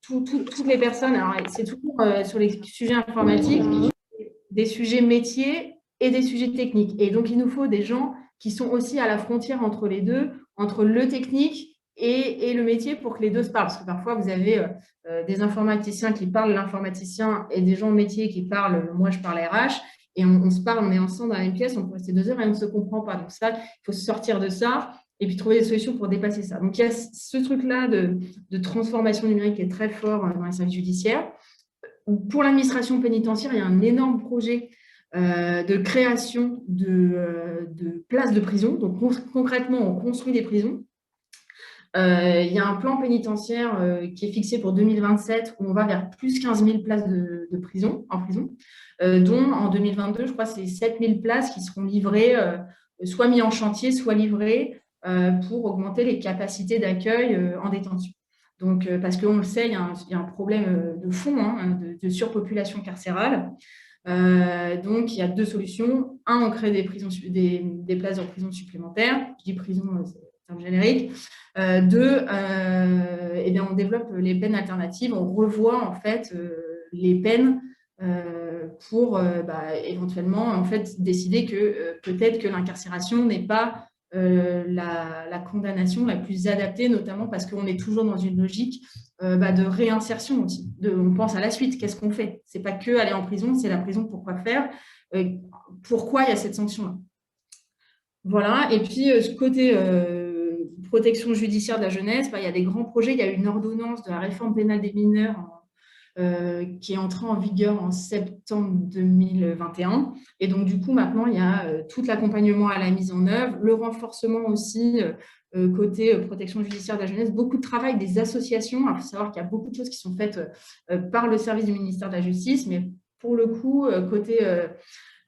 C: toutes les personnes, alors c'est toujours sur les sujets informatiques, des sujets métiers et des sujets techniques. Et donc, il nous faut des gens qui sont aussi à la frontière entre les deux, entre le technique et le métier pour que les deux se parlent. Parce que parfois, vous avez des informaticiens qui parlent l'informaticien et des gens de métier qui parlent, moi, je parle RH et on se parle, on est ensemble dans la même pièce, on peut rester 2 heures et on ne se comprend pas. Donc ça, il faut sortir de ça et puis trouver des solutions pour dépasser ça. Donc il y a ce truc-là de transformation numérique qui est très fort dans les services judiciaires. Pour l'administration pénitentiaire, il y a un énorme projet de création de places de prison. Donc concrètement, on construit des prisons. Il y a un plan pénitentiaire qui est fixé pour 2027 où on va vers plus 15 000 places de prison, en prison, dont en 2022, je crois, c'est 7 000 places qui seront livrées, soit mis en chantier, soit livrées pour augmenter les capacités d'accueil en détention. Donc, parce qu'on le sait, il y a un problème de fond hein, de surpopulation carcérale. Donc, il y a 2 solutions. Un, on crée des places en prison supplémentaires. Je dis prison, c'est un terme générique. 2, eh bien, on développe les peines alternatives. On revoit en fait les peines pour éventuellement en fait décider que peut-être que l'incarcération n'est pas la condamnation la plus adaptée, notamment parce qu'on est toujours dans une logique de réinsertion aussi. On pense à la suite, qu'est-ce qu'on fait? C'est pas que aller en prison, c'est la prison, pourquoi faire? Pourquoi il y a cette sanction-là? Voilà, et puis ce côté protection judiciaire de la jeunesse, il y a des grands projets, il y a une ordonnance de la réforme pénale des mineurs qui est entrée en vigueur en septembre 2021. Et donc, du coup, maintenant, il y a tout l'accompagnement à la mise en œuvre, le renforcement aussi côté protection judiciaire de la jeunesse, beaucoup de travail des associations. Il faut savoir qu'il y a beaucoup de choses qui sont faites par le service du ministère de la Justice, mais pour le coup, côté...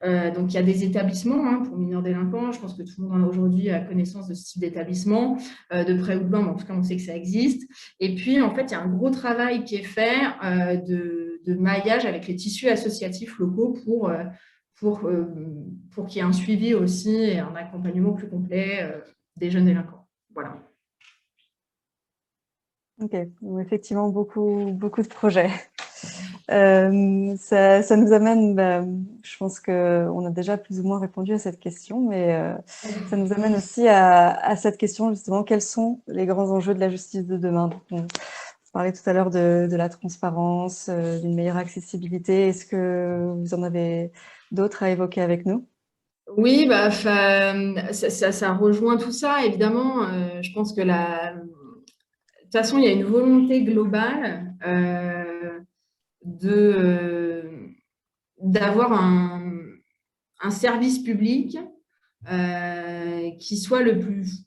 C: donc, il y a des établissements hein, pour mineurs délinquants. Je pense que tout le monde aujourd'hui a connaissance de ce type d'établissement, de près ou de loin, mais en tout cas, on sait que ça existe. Et puis, en fait, il y a un gros travail qui est fait de maillage avec les tissus associatifs locaux pour qu'il y ait un suivi aussi et un accompagnement plus complet des jeunes délinquants. Voilà.
B: Ok, donc, effectivement, beaucoup de projets. Ça nous amène, je pense qu'on a déjà plus ou moins répondu à cette question, mais ça nous amène aussi à cette question, justement, quels sont les grands enjeux de la justice de demain? Donc, on parlait tout à l'heure de la transparence, d'une meilleure accessibilité. Est-ce que vous en avez d'autres à évoquer avec nous?
C: Oui, ça rejoint tout ça, évidemment. Je pense que de toute façon, il y a une volonté globale de d'avoir un service public qui soit le plus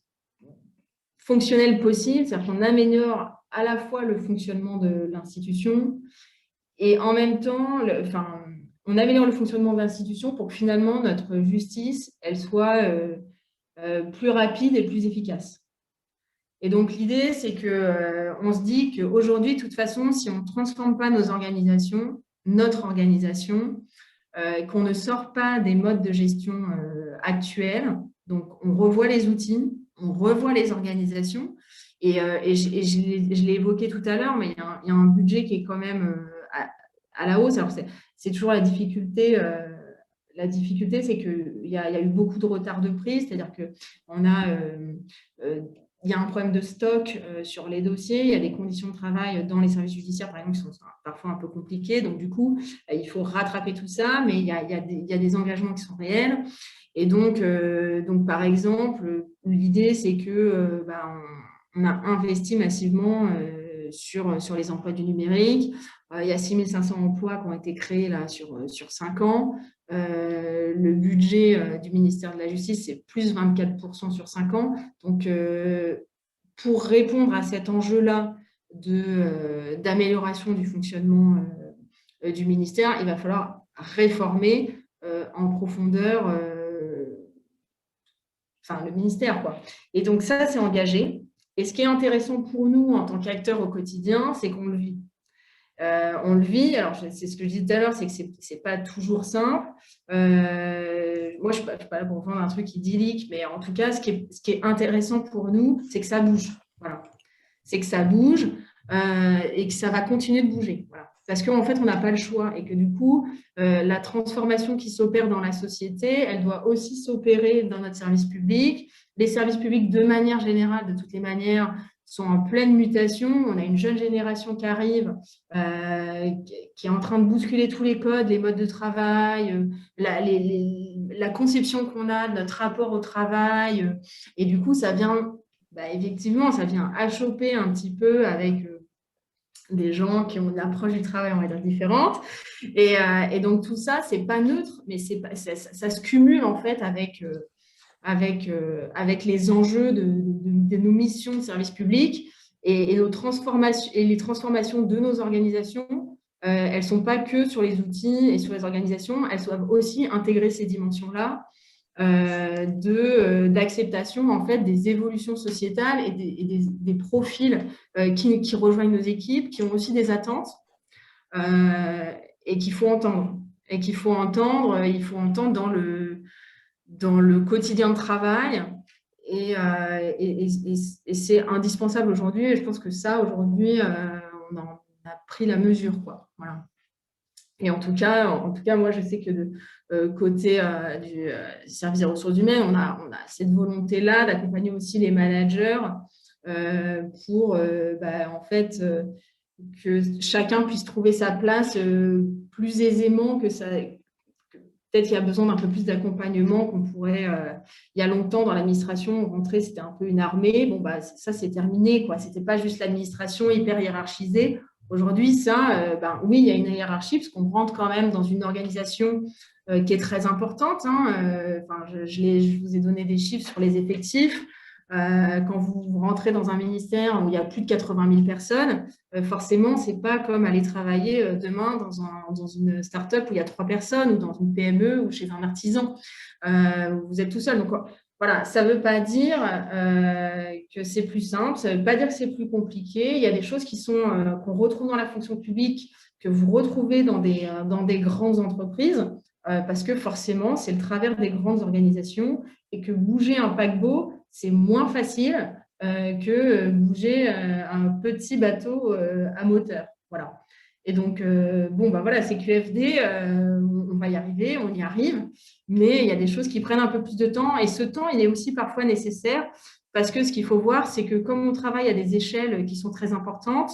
C: fonctionnel possible, c'est-à-dire qu'on améliore à la fois le fonctionnement de l'institution et en même temps, on améliore le fonctionnement de l'institution pour que finalement notre justice, elle soit plus rapide et plus efficace. Et donc, l'idée, c'est qu'on se dit qu'aujourd'hui, de toute façon, si on ne transforme pas notre organisation, qu'on ne sort pas des modes de gestion actuels, donc on revoit les outils, on revoit les organisations, et je l'ai évoqué tout à l'heure, mais il y a un budget qui est quand même à la hausse. Alors, c'est toujours la difficulté. La difficulté, c'est qu'il y a eu beaucoup de retard de prise, c'est-à-dire qu'on a... il y a un problème de stock sur les dossiers, il y a des conditions de travail dans les services judiciaires, par exemple, qui sont parfois un peu compliquées. Donc, du coup, il faut rattraper tout ça, mais il y a des engagements qui sont réels. Et donc par exemple, l'idée, c'est que on a investi massivement sur les emplois du numérique. Il y a 6500 emplois qui ont été créés là, sur 5 ans. Le budget du ministère de la Justice, c'est plus 24% sur 5 ans. Donc, pour répondre à cet enjeu-là d'amélioration du fonctionnement du ministère, il va falloir réformer en profondeur le ministère, quoi. Et donc, ça, c'est engagé. Et ce qui est intéressant pour nous en tant qu'acteurs au quotidien, c'est qu'on le vit. On le vit, alors c'est ce que je disais tout à l'heure, c'est que c'est pas toujours simple. Moi, je ne suis pas là pour vendre un truc idyllique, mais en tout cas, ce qui est intéressant pour nous, c'est que ça bouge. Voilà. C'est que ça bouge et que ça va continuer de bouger. Voilà. Parce qu'en fait, on n'a pas le choix et que du coup, la transformation qui s'opère dans la société, elle doit aussi s'opérer dans notre service public. Les services publics, de manière générale, de toutes les manières, sont en pleine mutation. On a une jeune génération qui arrive, qui est en train de bousculer tous les codes, les modes de travail, la conception qu'on a de notre rapport au travail. Et du coup, ça vient, effectivement, ça vient achoper un petit peu avec des gens qui ont une approche du travail, on va dire, différente. Et donc, tout ça, c'est pas neutre, mais ça se cumule, en fait, avec les enjeux de nos missions de service public et les transformations de nos organisations. Elles ne sont pas que sur les outils et sur les organisations, elles doivent aussi intégrer ces dimensions-là d'acceptation en fait des évolutions sociétales et des profils qui rejoignent nos équipes, qui ont aussi des attentes et qu'il faut entendre. Et qu'il faut entendre, dans le quotidien de travail. Et c'est indispensable aujourd'hui. Et je pense que ça, aujourd'hui, on a pris la mesure, quoi. Voilà. Et en tout cas, moi, je sais que côté du service des ressources humaines, on a cette volonté-là d'accompagner aussi les managers pour, en fait, que chacun puisse trouver sa place plus aisément que ça. Peut-être qu'il y a besoin d'un peu plus d'accompagnement qu'on pourrait… il y a longtemps, dans l'administration, rentrer, c'était un peu une armée. Bon, ça, c'est terminé, quoi. Ce n'était pas juste l'administration hyper hiérarchisée. Aujourd'hui, ça, oui, il y a une hiérarchie, parce qu'on rentre quand même dans une organisation qui est très importante. Je vous ai donné des chiffres sur les effectifs. Quand vous rentrez dans un ministère où il y a plus de 80 000 personnes, forcément, ce n'est pas comme aller travailler demain dans une start-up où il y a 3 personnes ou dans une PME ou chez un artisan. Vous êtes tout seul. Donc, voilà, ça ne veut pas dire que c'est plus simple, ça ne veut pas dire que c'est plus compliqué. Il y a des choses qu'on retrouve dans la fonction publique, que vous retrouvez dans des grandes entreprises, parce que forcément, c'est le travers des grandes organisations et que bouger un paquebot, c'est moins facile que bouger un petit bateau à moteur. Voilà. Et donc, voilà, c'est QFD, on va y arriver, on y arrive, mais il y a des choses qui prennent un peu plus de temps et ce temps, il est aussi parfois nécessaire parce que ce qu'il faut voir, c'est que comme on travaille à des échelles qui sont très importantes,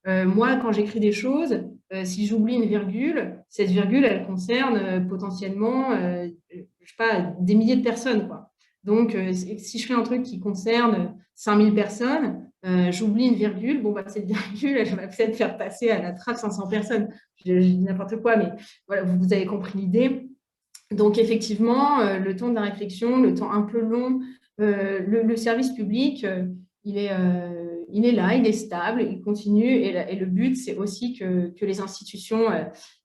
C: moi, quand j'écris des choses, si j'oublie une virgule, cette virgule, elle concerne potentiellement, je sais pas, des milliers de personnes, quoi. Donc, si je fais un truc qui concerne 5000 personnes, j'oublie une virgule, bon, bah, cette virgule, elle va peut-être faire passer à la trappe 500 personnes. Je dis n'importe quoi, mais voilà, vous avez compris l'idée. Donc, effectivement, le temps de la réflexion, le temps un peu long, le service public, il est là, il est stable, il continue. Et le but, c'est aussi que les institutions,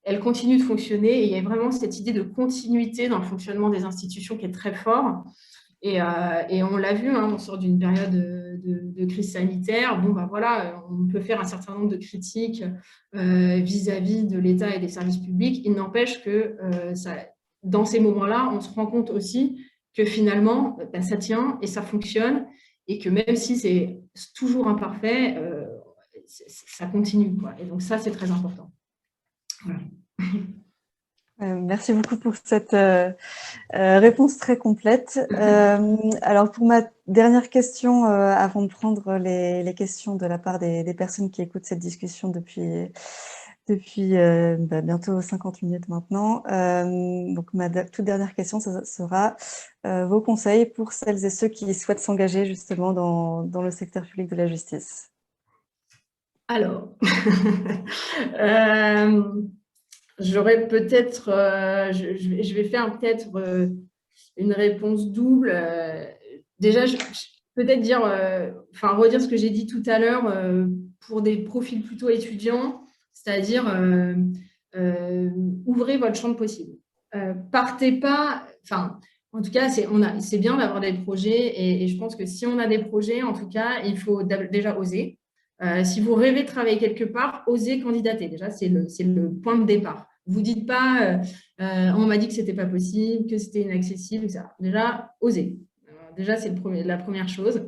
C: elles continuent de fonctionner. Et il y a vraiment cette idée de continuité dans le fonctionnement des institutions qui est très fort. Et on l'a vu, hein, on sort d'une période de crise sanitaire. Bon, ben voilà, on peut faire un certain nombre de critiques vis-à-vis de l'État et des services publics. Il n'empêche que dans ces moments-là, on se rend compte aussi que finalement, ben, ça tient et ça fonctionne, et que même si c'est toujours imparfait, ça continue, quoi. Et donc ça, c'est très important. Voilà.
B: Merci beaucoup pour cette réponse très complète. Alors, pour ma dernière question, avant de prendre les questions de la part des personnes qui écoutent cette discussion depuis bientôt 50 minutes maintenant. Donc, ma toute dernière question, ça sera vos conseils pour celles et ceux qui souhaitent s'engager justement dans le secteur public de la justice.
C: Alors, j'aurais peut-être, je vais faire peut-être une réponse double. Déjà, peut-être dire, redire ce que j'ai dit tout à l'heure pour des profils plutôt étudiants, c'est-à-dire ouvrez votre champ de possible. Partez pas, en tout cas, c'est bien d'avoir des projets, et je pense que si on a des projets, en tout cas, il faut déjà oser. Si vous rêvez de travailler quelque part, osez candidater. Déjà, c'est le point de départ. Vous ne dites pas on m'a dit que ce n'était pas possible, que c'était inaccessible, etc. Déjà, osez. Déjà, c'est la première chose.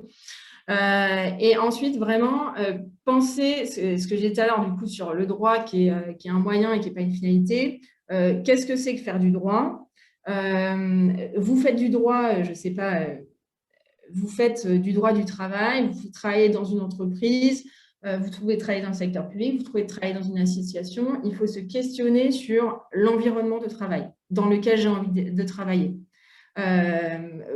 C: Et ensuite, vraiment, pensez, ce que j'ai dit tout à l'heure, du coup, sur le droit qui est un moyen et qui n'est pas une finalité. Qu'est-ce que c'est que faire du droit? Vous faites du droit, je ne sais pas, vous faites du droit du travail, vous travaillez dans une entreprise, vous trouvez de travailler dans le secteur public, vous trouvez de travailler dans une association. Il faut se questionner sur l'environnement de travail dans lequel j'ai envie de travailler.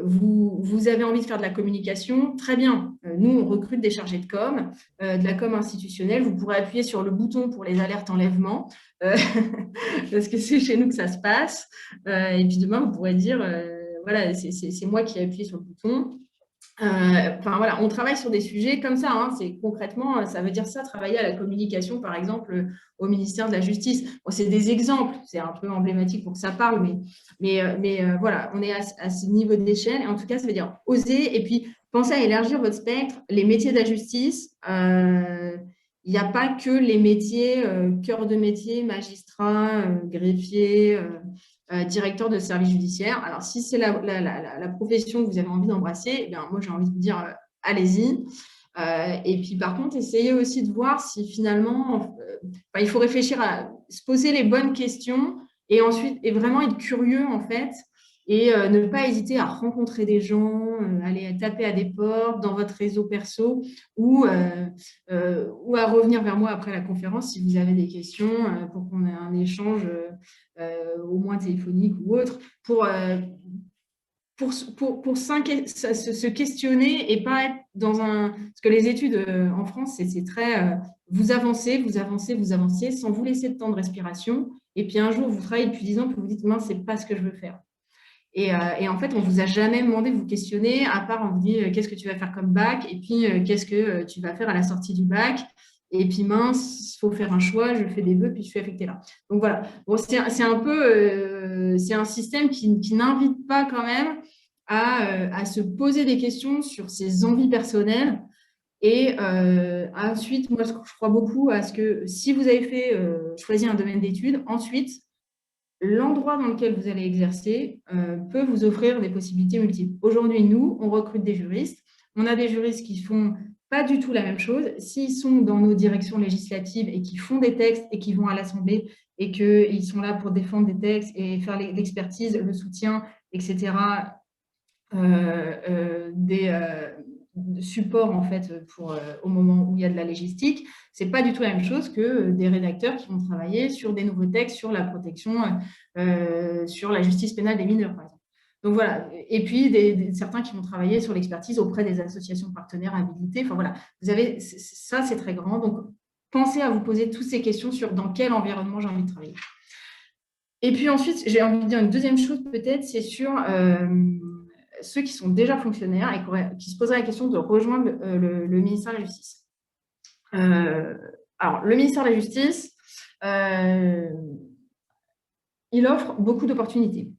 C: Vous avez envie de faire de la communication, très bien. Nous, on recrute des chargés de com, de la com institutionnelle. Vous pourrez appuyer sur le bouton pour les alertes enlèvement, parce que c'est chez nous que ça se passe. Et puis demain, vous pourrez dire, voilà, c'est moi qui ai appuyé sur le bouton. Voilà, on travaille sur des sujets comme ça, hein. Concrètement, ça veut dire ça, travailler à la communication, par exemple, au ministère de la Justice. Bon, c'est des exemples, c'est un peu emblématique pour que ça parle, mais voilà, on est à ce niveau d'échelle. Et en tout cas, ça veut dire oser, et puis pensez à élargir votre spectre. Les métiers de la justice, il n'y a pas que les métiers, cœur de métier, magistrat, greffier, directeur de service judiciaire. Alors, si c'est la profession que vous avez envie d'embrasser, eh bien, moi, j'ai envie de vous dire, allez-y. Et puis, par contre, essayez aussi de voir si finalement, il faut réfléchir à se poser les bonnes questions, et ensuite, et vraiment être curieux, en fait, et ne pas hésiter à rencontrer des gens, aller taper à des portes dans votre réseau perso, ou à revenir vers moi après la conférence si vous avez des questions, pour qu'on ait un échange au moins téléphonique ou autre, pour se questionner, et pas être dans un… Parce que les études en France, c'est très… vous avancez sans vous laisser de temps de respiration, et puis un jour, vous travaillez depuis 10 ans, puis vous dites, mince, c'est pas ce que je veux faire. Et en fait, on ne vous a jamais demandé de vous questionner, à part on vous dit qu'est-ce que tu vas faire comme bac, et puis qu'est-ce que tu vas faire à la sortie du bac, et puis mince, il faut faire un choix, je fais des vœux, puis je suis affectée là. Donc voilà, bon, c'est un peu, c'est un système qui n'invite pas quand même à se poser des questions sur ses envies personnelles. Et ensuite, moi, je crois beaucoup à ce que si vous avez choisi un domaine d'études, ensuite, l'endroit dans lequel vous allez exercer peut vous offrir des possibilités multiples. Aujourd'hui, nous, on recrute des juristes. On a des juristes qui font pas du tout la même chose. S'ils sont dans nos directions législatives et qui font des textes et qui vont à l'Assemblée et qu'ils sont là pour défendre des textes et faire l'expertise, le soutien, etc., de support en fait au moment où il y a de la légistique, c'est pas du tout la même chose que des rédacteurs qui vont travailler sur des nouveaux textes sur la protection, sur la justice pénale des mineurs, par exemple. Donc voilà, et puis certains qui vont travailler sur l'expertise auprès des associations partenaires habilitées. Enfin voilà, vous avez ça, c'est très grand. Donc pensez à vous poser toutes ces questions sur dans quel environnement j'ai envie de travailler. Et puis ensuite, j'ai envie de dire une deuxième chose peut-être, c'est sur ceux qui sont déjà fonctionnaires et qui se poseraient la question de rejoindre le ministère de la Justice. Alors, le ministère de la Justice, il offre beaucoup d'opportunités.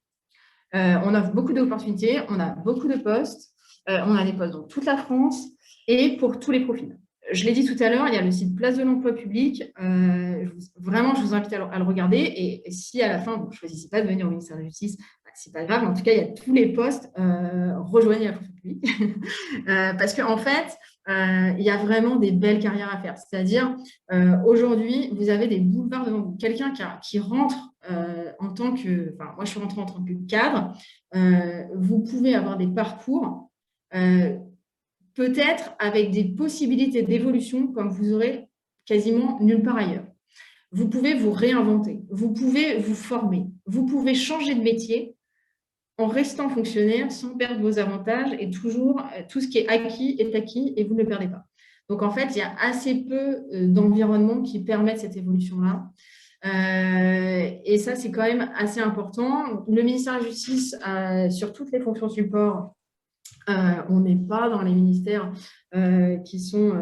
C: On offre beaucoup d'opportunités, on a beaucoup de postes, on a des postes dans toute la France et pour tous les profils. Je l'ai dit tout à l'heure, il y a le site Place de l'Emploi Public. Vraiment, je vous invite à le regarder. Et si à la fin, vous ne choisissez pas de venir au ministère de la Justice, ce n'est pas grave. En tout cas, il y a tous les postes. Rejoignez la fonction publique. Parce qu'en fait, il y a vraiment des belles carrières à faire. C'est-à-dire, aujourd'hui, vous avez des boulevards devant vous. Quelqu'un qui rentre en tant que… Enfin, moi, je suis rentrée en tant que cadre. Vous pouvez avoir des parcours peut-être avec des possibilités d'évolution comme vous aurez quasiment nulle part ailleurs. Vous pouvez vous réinventer, vous pouvez vous former, vous pouvez changer de métier en restant fonctionnaire sans perdre vos avantages et toujours, tout ce qui est acquis et vous ne le perdez pas. Donc, en fait, il y a assez peu d'environnements qui permettent cette évolution-là. Et ça, c'est quand même assez important. Le ministère de la Justice, sur toutes les fonctions support, on n'est pas dans les ministères qui sont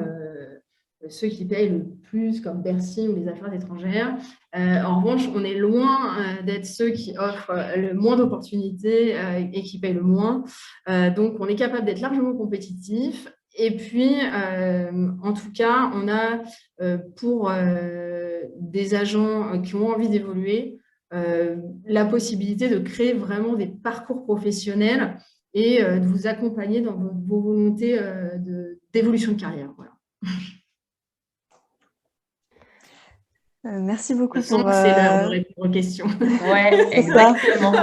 C: ceux qui payent le plus, comme Bercy ou les affaires étrangères. En revanche, on est loin d'être ceux qui offrent le moins d'opportunités et qui payent le moins. Donc, on est capable d'être largement compétitif. Et puis, en tout cas, on a pour des agents qui ont envie d'évoluer la possibilité de créer vraiment des parcours professionnels et de vous accompagner dans vos volontés d'évolution de carrière. Voilà.
B: Merci beaucoup pour…
C: C'est l'heure de répondre aux questions.
A: Oui, exactement.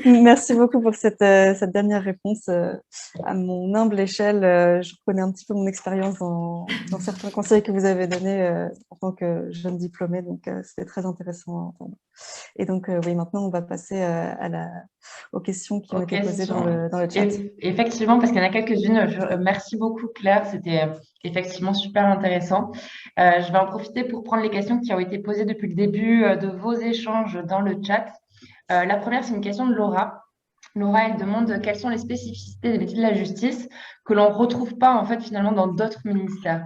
B: Merci beaucoup pour cette dernière réponse. À mon humble échelle, je reconnais un petit peu mon expérience dans certains conseils que vous avez donnés en tant que jeune diplômée, donc c'était très intéressant à entendre. Et donc, oui, maintenant, on va passer aux questions qui ont été posées dans le chat.
A: Effectivement, parce qu'il y en a quelques-unes. Merci beaucoup, Claire. C'était effectivement super intéressant. Je vais en profiter pour prendre les questions qui ont été posées depuis le début de vos échanges dans le chat. La première, c'est une question de Laura. Laura, elle demande quelles sont les spécificités des métiers de la justice que l'on ne retrouve pas, en fait, finalement, dans d'autres ministères.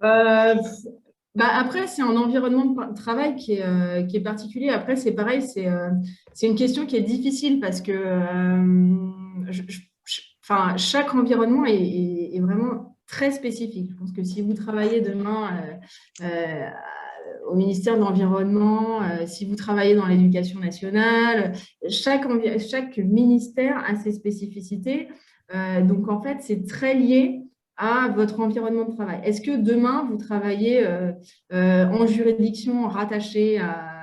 C: Après, c'est un environnement de travail qui est particulier. Après, c'est pareil, c'est une question qui est difficile parce que chaque environnement est vraiment très spécifique. Je pense que si vous travaillez demain au ministère de l'Environnement, si vous travaillez dans l'éducation nationale, chaque ministère a ses spécificités. Donc, en fait, c'est très lié à votre environnement de travail. Est-ce que demain, vous travaillez en juridiction rattachée à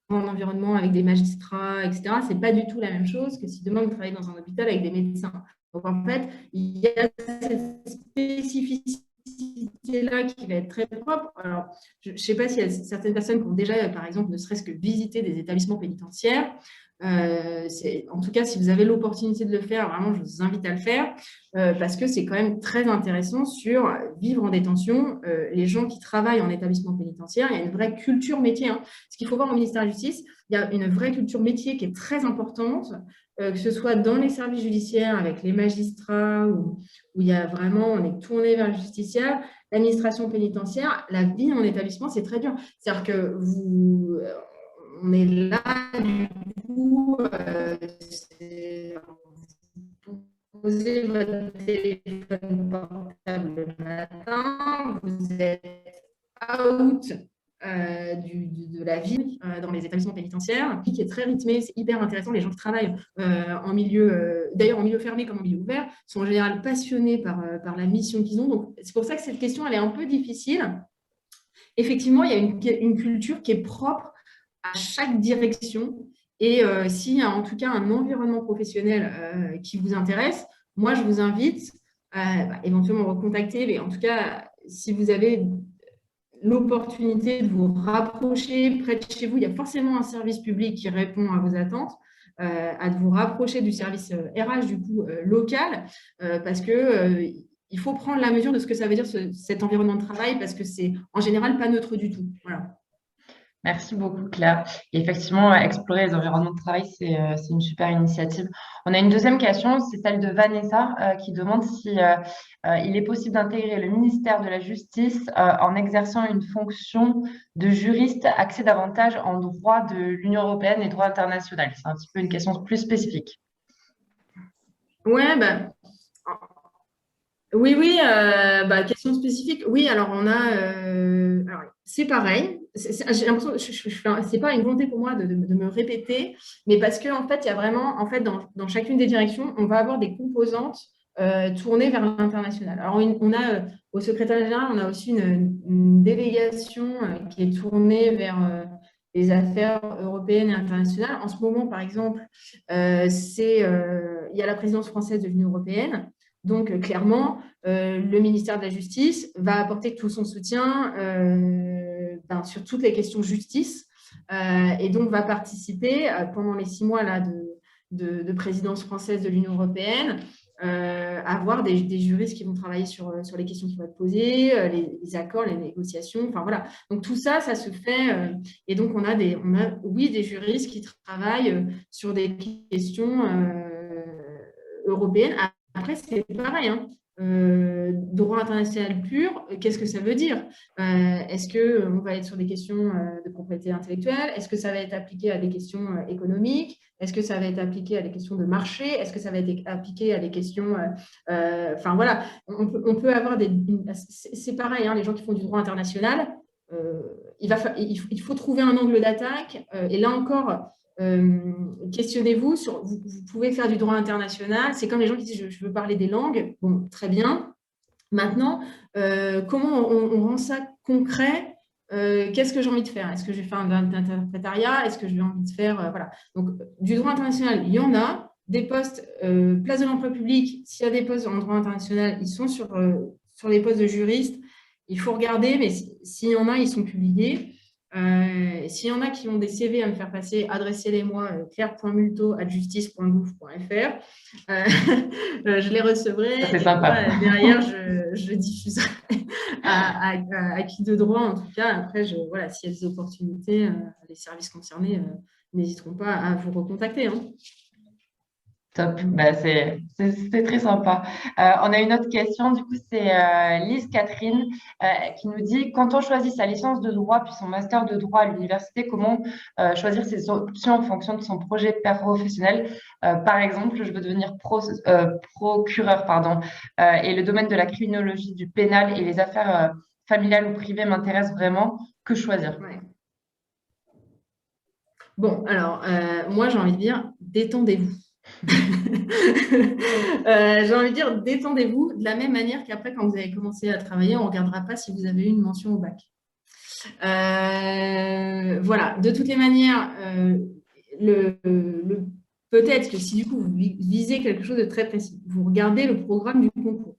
C: un environnement avec des magistrats, etc. Ce n'est pas du tout la même chose que si demain, vous travaillez dans un hôpital avec des médecins. Donc, en fait, il y a cette spécificité-là qui va être très propre. Alors, je ne sais pas s'il y a certaines personnes qui ont déjà, par exemple, ne serait-ce que visité des établissements pénitentiaires. En tout cas, si vous avez l'opportunité de le faire, vraiment, je vous invite à le faire parce que c'est quand même très intéressant sur vivre en détention. Les gens qui travaillent en établissement pénitentiaire, il y a une vraie culture métier. Ce qu'il faut voir au ministère de la Justice, il y a une vraie culture métier qui est très importante, que ce soit dans les services judiciaires avec les magistrats où il y a vraiment, on est tourné vers le justiciable, l'administration pénitentiaire, la vie en établissement, c'est très dur. C'est-à-dire que on est là, du coup, vous posez votre téléphone portable le matin, vous êtes out de la vie dans les établissements pénitentiaires, qui est très rythmé, c'est hyper intéressant. Les gens qui travaillent en milieu, d'ailleurs en milieu fermé comme en milieu ouvert, sont en général passionnés par la mission qu'ils ont. Donc, c'est pour ça que cette question, elle est un peu difficile. Effectivement, il y a une culture qui est propre à chaque direction. Et s'il y a en tout cas un environnement professionnel qui vous intéresse, moi, je vous invite éventuellement à me recontacter. Mais en tout cas, si vous avez l'opportunité de vous rapprocher près de chez vous. Il y a forcément un service public qui répond à vos attentes, à de vous rapprocher du service RH du coup local, parce que il faut prendre la mesure de ce que ça veut dire cet environnement de travail, parce que c'est en général pas neutre du tout. Voilà.
A: Merci beaucoup, Claire. Et effectivement, explorer les environnements de travail, c'est une super initiative. On a une deuxième question, c'est celle de Vanessa, qui demande si il est possible d'intégrer le ministère de la Justice en exerçant une fonction de juriste axée davantage en droit de l'Union européenne et droit international. C'est un petit peu une question plus spécifique.
C: Ouais, bah, oui, question spécifique. Oui, alors on a. Alors, c'est pareil. J'ai l'impression que c'est pas une volonté pour moi de me répéter, mais parce qu'en fait, il y a vraiment, en fait, dans chacune des directions, on va avoir des composantes tournées vers l'international. Alors, on a au secrétariat général, on a aussi une délégation qui est tournée vers les affaires européennes et internationales. En ce moment, par exemple, il y a la présidence française de l'Union européenne. Donc, clairement, le ministère de la Justice va apporter tout son soutien sur toutes les questions justice et donc va participer pendant les 6 mois là, de présidence française de l'Union européenne à avoir des juristes qui vont travailler sur les questions qui vont être posées, les accords, les négociations, enfin voilà. Donc tout ça, ça se fait et donc on a des juristes qui travaillent sur des questions européennes. Après, c'est pareil, hein. Droit international pur, qu'est-ce que ça veut dire? Est-ce qu'on va être sur des questions de propriété intellectuelle? Est-ce que ça va être appliqué à des questions économiques? Est-ce que ça va être appliqué à des questions de marché? Est-ce que ça va être appliqué à des questions... Enfin, voilà, on peut avoir des... C'est pareil, hein, les gens qui font du droit international, il faut trouver un angle d'attaque. Et là encore... questionnez-vous sur, vous pouvez faire du droit international, c'est comme les gens qui disent je veux parler des langues, bon, très bien. Maintenant, comment on rend ça concret? Qu'est-ce que j'ai envie de faire? Est-ce que je vais faire un interprétariat? Est-ce que j'ai envie de faire voilà. Donc, du droit international, il y en a. Des postes, place de l'emploi public, s'il y a des postes en droit international, ils sont sur les postes de juristes. Il faut regarder, mais s'il y en a, ils sont publiés. S'il y en a qui ont des CV à me faire passer, adressez-les-moi claire.multo@justice.gouv.fr. Je les recevrai.
A: C'est sympa.
C: Derrière, je diffuserai à qui de droit, en tout cas. Après, voilà, s'il y a des opportunités, les services concernés n'hésiteront pas à vous recontacter. Hein.
A: Top, bah, c'est très sympa. On a une autre question, du coup, c'est Lise Catherine qui nous dit, quand on choisit sa licence de droit puis son master de droit à l'université, comment choisir ses options en fonction de son projet professionnel? Par exemple, je veux devenir procureur, pardon, et le domaine de la criminologie, du pénal et les affaires familiales ou privées m'intéressent vraiment. Que choisir?
C: Ouais. Bon, alors, moi, j'ai envie de dire, détendez-vous. J'ai envie de dire, détendez-vous de la même manière qu'après, quand vous avez commencé à travailler, on ne regardera pas si vous avez eu une mention au bac. Voilà, de toutes les manières, peut-être que si du coup vous visez quelque chose de très précis, vous regardez le programme du concours.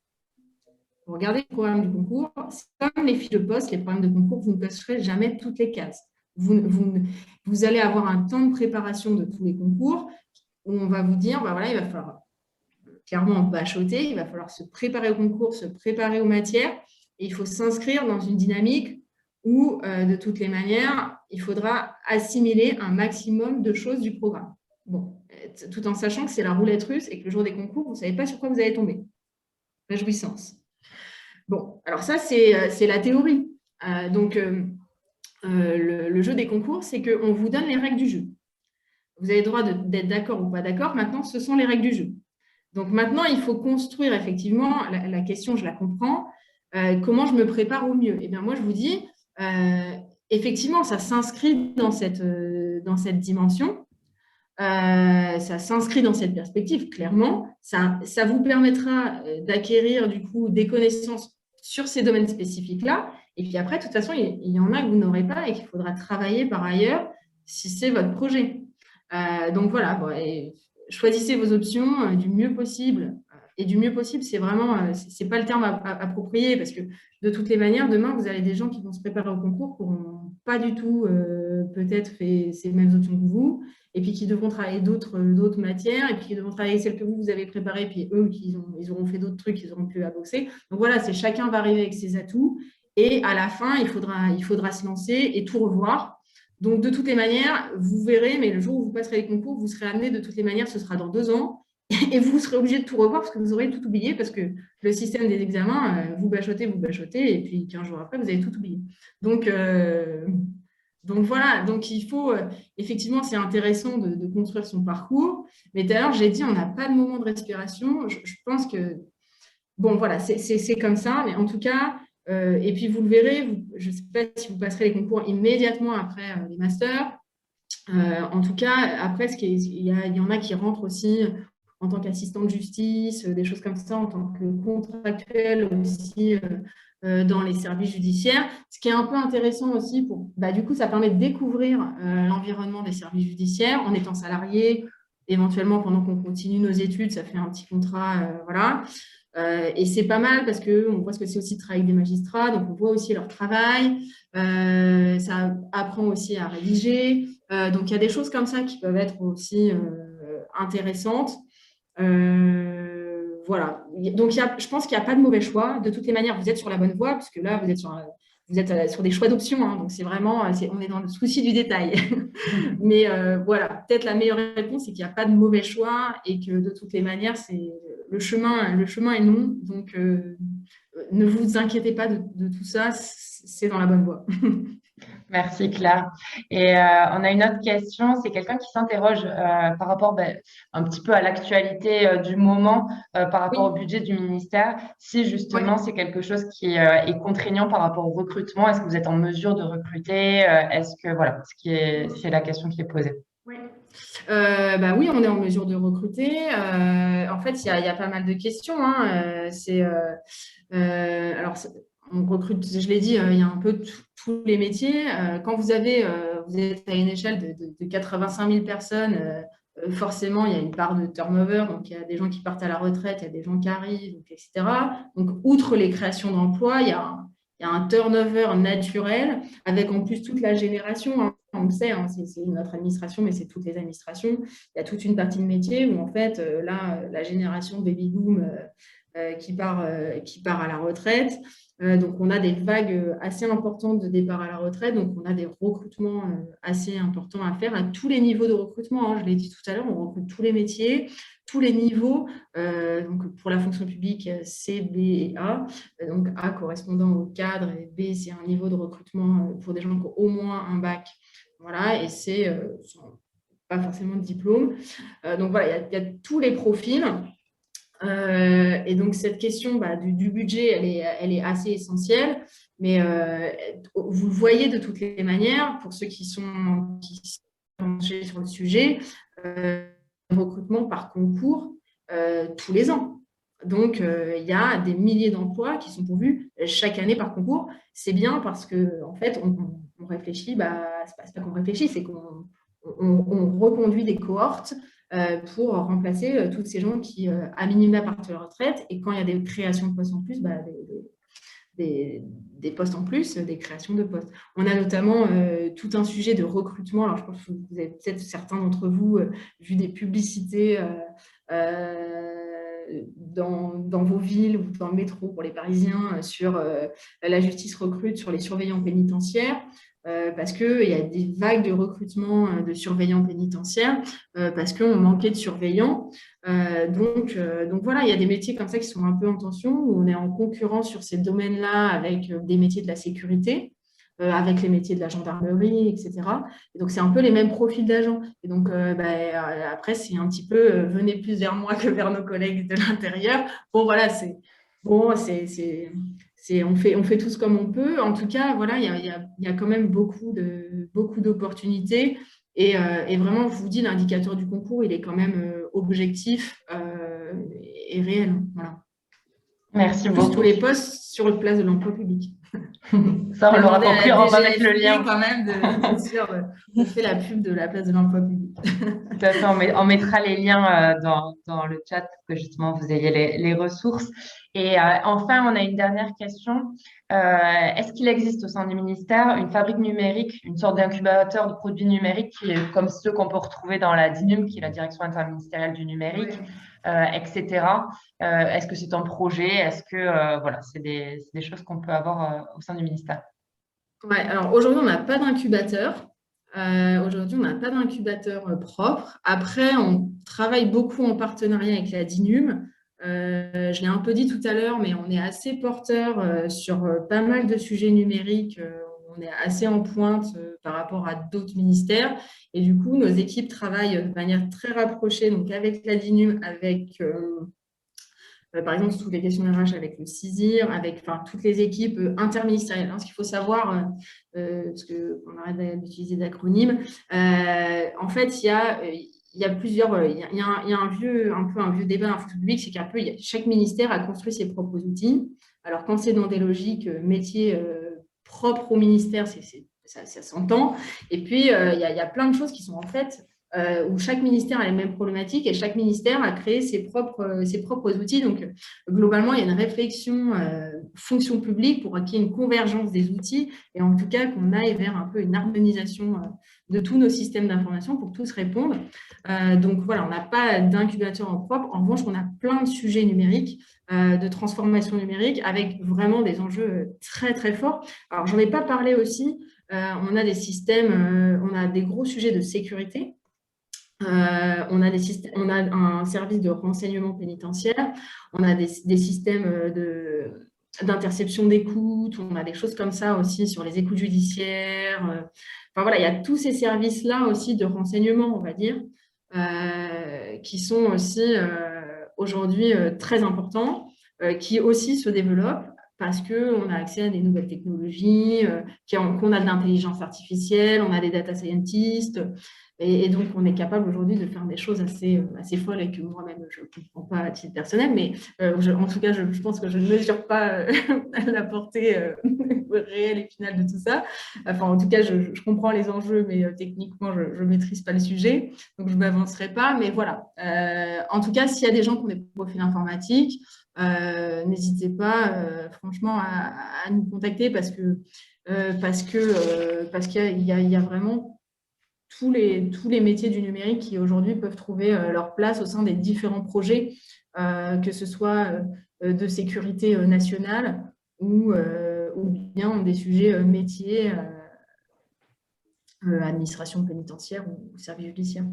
C: Vous regardez le programme du concours, c'est comme les fiches de poste, les programmes de concours, vous ne cocherez jamais toutes les cases. Vous allez avoir un temps de préparation de tous les concours où on va vous dire, bah voilà, il va falloir clairement bachoter, il va falloir se préparer au concours, se préparer aux matières, et il faut s'inscrire dans une dynamique où, de toutes les manières, il faudra assimiler un maximum de choses du programme. Bon, tout en sachant que c'est la roulette russe et que le jour des concours, vous ne savez pas sur quoi vous allez tomber. Réjouissance. Bon, alors ça, c'est la théorie. Le jeu des concours, c'est qu'on vous donne les règles du jeu. Vous avez le droit d'être d'accord ou pas d'accord. Maintenant, ce sont les règles du jeu. Donc maintenant, il faut construire effectivement, la question, je la comprends, comment je me prépare au mieux? Eh bien, moi, je vous dis, effectivement, ça s'inscrit dans cette dimension, ça s'inscrit dans cette perspective, clairement. Ça vous permettra d'acquérir, du coup, des connaissances sur ces domaines spécifiques-là. Et puis après, de toute façon, il y en a que vous n'aurez pas et qu'il faudra travailler par ailleurs si c'est votre projet. Donc voilà, bon, choisissez vos options du mieux possible. Et du mieux possible, c'est vraiment, c'est pas le terme approprié parce que de toutes les manières, demain, vous avez des gens qui vont se préparer au concours qui n'auront pas du tout peut-être fait ces mêmes options que vous, et puis qui devront travailler d'autres matières, et puis qui devront travailler celles que vous avez préparées, et puis eux, ils auront fait d'autres trucs, ils auront pu à bosser. Donc voilà, c'est chacun va arriver avec ses atouts, et à la fin, il faudra se lancer et tout revoir. Donc de toutes les manières, vous verrez, mais le jour où vous passerez les concours, vous serez amené de toutes les manières, ce sera dans 2 ans, et vous serez obligé de tout revoir parce que vous aurez tout oublié, parce que le système des examens, vous bachotez, et puis 15 jours après, vous avez tout oublié. Donc, voilà, donc il faut, effectivement, c'est intéressant de construire son parcours, mais tout à l'heure, j'ai dit, on n'a pas de moment de respiration. Je pense que, bon, voilà, c'est comme ça, mais en tout cas, et puis vous le verrez, je ne sais pas si vous passerez les concours immédiatement après les masters. En tout cas, après, il y en a qui rentrent aussi en tant qu'assistant de justice, des choses comme ça, en tant que contractuel aussi dans les services judiciaires. Ce qui est un peu intéressant aussi, du coup, ça permet de découvrir l'environnement des services judiciaires en étant salarié, éventuellement pendant qu'on continue nos études, ça fait un petit contrat, voilà. Et c'est pas mal parce qu'on voit ce que c'est aussi de travailler avec des magistrats, donc on voit aussi leur travail, ça apprend aussi à rédiger. Donc il y a des choses comme ça qui peuvent être aussi intéressantes. Voilà. Donc je pense qu'il n'y a pas de mauvais choix. De toutes les manières, vous êtes sur la bonne voie, puisque là, vous êtes sur des choix d'options. Hein, donc c'est vraiment, on est dans le souci du détail. Mais voilà, peut-être la meilleure réponse, c'est qu'il n'y a pas de mauvais choix et que de toutes les manières, le chemin est long. Donc ne vous inquiétez pas de tout ça, c'est dans la bonne voie.
A: Merci Claire. Et on a une autre question, c'est quelqu'un qui s'interroge par rapport un petit peu à l'actualité du moment, par rapport au
C: Oui.
A: budget du ministère, si justement
C: Ouais.
A: c'est quelque chose qui est contraignant par rapport au recrutement, est-ce que vous êtes en mesure de recruter? Est-ce que voilà, c'est la question qui est posée.
C: Oui. Oui, on est en mesure de recruter. En fait, il y a pas mal de questions. Hein. Alors, on recrute, je l'ai dit, il y a un peu tous les métiers. Quand vous êtes à une échelle de 85 000 personnes, forcément, il y a une part de turnover. Donc, il y a des gens qui partent à la retraite, il y a des gens qui arrivent, donc, etc. Donc, outre les créations d'emplois, il y a un turnover naturel avec en plus toute la génération. Hein. On le sait, hein, c'est notre administration, mais c'est toutes les administrations. Il y a toute une partie de métier où, en fait, là, la génération baby boom qui part à la retraite. Donc, on a des vagues assez importantes de départ à la retraite. Donc, on a des recrutements assez importants à faire à tous les niveaux de recrutement. Hein. Je l'ai dit tout à l'heure, on recrute tous les métiers, tous les niveaux. Donc, pour la fonction publique, C, B et A. Donc, A correspondant au cadre et B, c'est un niveau de recrutement pour des gens qui ont au moins un bac. Voilà, et C, pas forcément de diplôme. Donc, voilà, il y a tous les profils. Et donc, cette question du budget, elle est assez essentielle. Mais vous le voyez de toutes les manières, pour ceux qui sont penchés sur le sujet, recrutement par concours tous les ans. Donc, il y a des milliers d'emplois qui sont pourvus chaque année par concours. C'est bien parce qu'en fait, on réfléchit, c'est pas qu'on réfléchit, c'est qu'on reconduit des cohortes pour remplacer tous ces gens qui, à minima, partent à la retraite. Et quand il y a des créations de postes en plus, des postes en plus, des créations de postes. On a notamment tout un sujet de recrutement. Alors, je pense que vous avez peut-être certains d'entre vous vu des publicités dans vos villes ou dans le métro pour les Parisiens sur la justice recrute sur les surveillants pénitentiaires. Parce qu'il y a des vagues de recrutement de surveillants pénitentiaires, parce qu'on manquait de surveillants. Donc voilà, il y a des métiers comme ça qui sont un peu en tension, où on est en concurrence sur ces domaines-là avec des métiers de la sécurité, avec les métiers de la gendarmerie, etc. Et donc, c'est un peu les mêmes profils d'agents. Et donc, après, c'est un petit peu venez plus vers moi que vers nos collègues de l'intérieur. Bon, voilà, on fait tous comme on peut. En tout cas, voilà, il y a quand même beaucoup d'opportunités. Et vraiment, je vous dis, l'indicateur du concours, il est quand même objectif et réel. Voilà.
A: Merci
C: En plus,
A: beaucoup.
C: tous les postes sur le place de l'emploi public.
A: Ça, on l'aura compris, on va mettre le lien.
C: Quand même, bien sûr, on fait la pub de la place de l'emploi public.
A: Tout à fait, on mettra les liens dans le chat pour que justement vous ayez les ressources. Et enfin, on a une dernière question. Est-ce qu'il existe au sein du ministère une fabrique numérique, une sorte d'incubateur de produits numériques comme ceux qu'on peut retrouver dans la DINUM, qui est la Direction interministérielle du numérique, etc. Est-ce que c'est un projet? Est-ce que voilà, c'est des choses qu'on peut avoir au sein du ministère?
C: Ouais, alors aujourd'hui, on n'a pas d'incubateur. Aujourd'hui, on n'a pas d'incubateur propre. Après, on travaille beaucoup en partenariat avec la DINUM. Je l'ai un peu dit tout à l'heure, mais on est assez porteur sur pas mal de sujets numériques. On est assez en pointe par rapport à d'autres ministères. Et du coup, nos équipes travaillent de manière très rapprochée donc avec la DINUM, avec par exemple, toutes les questions RH avec le CISIR, avec toutes les équipes interministérielles. Ce qu'il faut savoir, parce qu'on arrête d'utiliser d'acronymes, en fait, il y a plusieurs, il y a un vieux débat dans la fonction publique, c'est qu'un peu, chaque ministère a construit ses propres outils. Alors, quand c'est dans des logiques métiers propres au ministère, ça s'entend. Et puis, il y a plein de choses qui sont en fait où chaque ministère a les mêmes problématiques et chaque ministère a créé ses propres outils. Donc, globalement, il y a une réflexion fonction publique pour qu'il y ait une convergence des outils et en tout cas qu'on aille vers un peu une harmonisation de tous nos systèmes d'information pour tous répondre. Donc, voilà, on n'a pas d'incubateur en propre. En revanche, on a plein de sujets numériques, de transformation numérique avec vraiment des enjeux très, très forts. Alors, j'en ai pas parlé aussi. On a des systèmes, on a des gros sujets de sécurité. On a un service de renseignement pénitentiaire, on a des systèmes d'interception d'écoute, on a des choses comme ça aussi sur les écoutes judiciaires. Enfin voilà, il y a tous ces services-là aussi de renseignement, on va dire, qui sont aussi aujourd'hui très importants, qui aussi se développent parce qu'on a accès à des nouvelles technologies, qu'on a de l'intelligence artificielle, on a des data scientists. Et donc, on est capable aujourd'hui de faire des choses assez folles et que moi-même, je ne comprends pas à titre personnel, mais en tout cas, je pense que je ne mesure pas la portée réelle et finale de tout ça. Enfin, en tout cas, je comprends les enjeux, mais techniquement, je ne maîtrise pas le sujet, donc je ne m'avancerai pas. Mais voilà, en tout cas, s'il y a des gens qui ont des profils informatiques, n'hésitez pas, franchement, à nous contacter parce qu'il y a vraiment tous les métiers du numérique qui aujourd'hui peuvent trouver leur place au sein des différents projets, que ce soit de sécurité nationale ou bien des sujets métiers, administration pénitentiaire ou service judiciaire.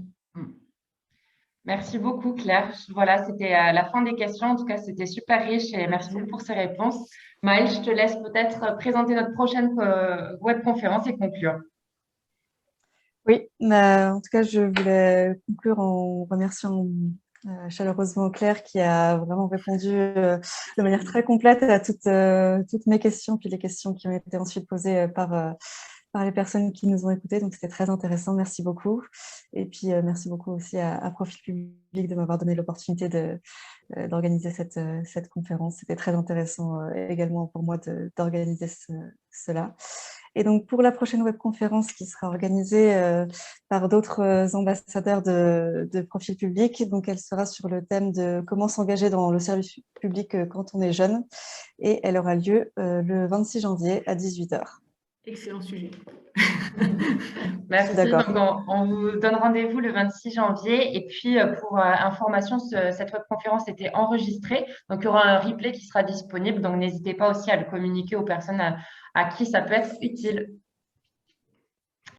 A: Merci beaucoup, Claire. Voilà, c'était la fin des questions. En tout cas, c'était super riche et merci beaucoup pour ces réponses. Maëlle, je te laisse peut-être présenter notre prochaine webconférence et conclure.
B: Oui, en tout cas, je voulais conclure en remerciant chaleureusement Claire qui a vraiment répondu de manière très complète à toutes mes questions, puis les questions qui ont été ensuite posées par les personnes qui nous ont écoutés. Donc, c'était très intéressant. Merci beaucoup. Et puis, merci beaucoup aussi à Profil Public de m'avoir donné l'opportunité d'organiser cette conférence. C'était très intéressant également pour moi d'organiser cela. Et donc, pour la prochaine webconférence qui sera organisée par d'autres ambassadeurs de Profil Public, donc elle sera sur le thème de comment s'engager dans le service public quand on est jeune. Et elle aura lieu le 26 janvier à 18 h.
C: Excellent sujet.
A: Merci. Donc, on vous donne rendez-vous le 26 janvier. Et puis, pour information, cette webconférence était enregistrée. Donc, il y aura un replay qui sera disponible. Donc, n'hésitez pas aussi à le communiquer aux personnes à qui ça peut être utile.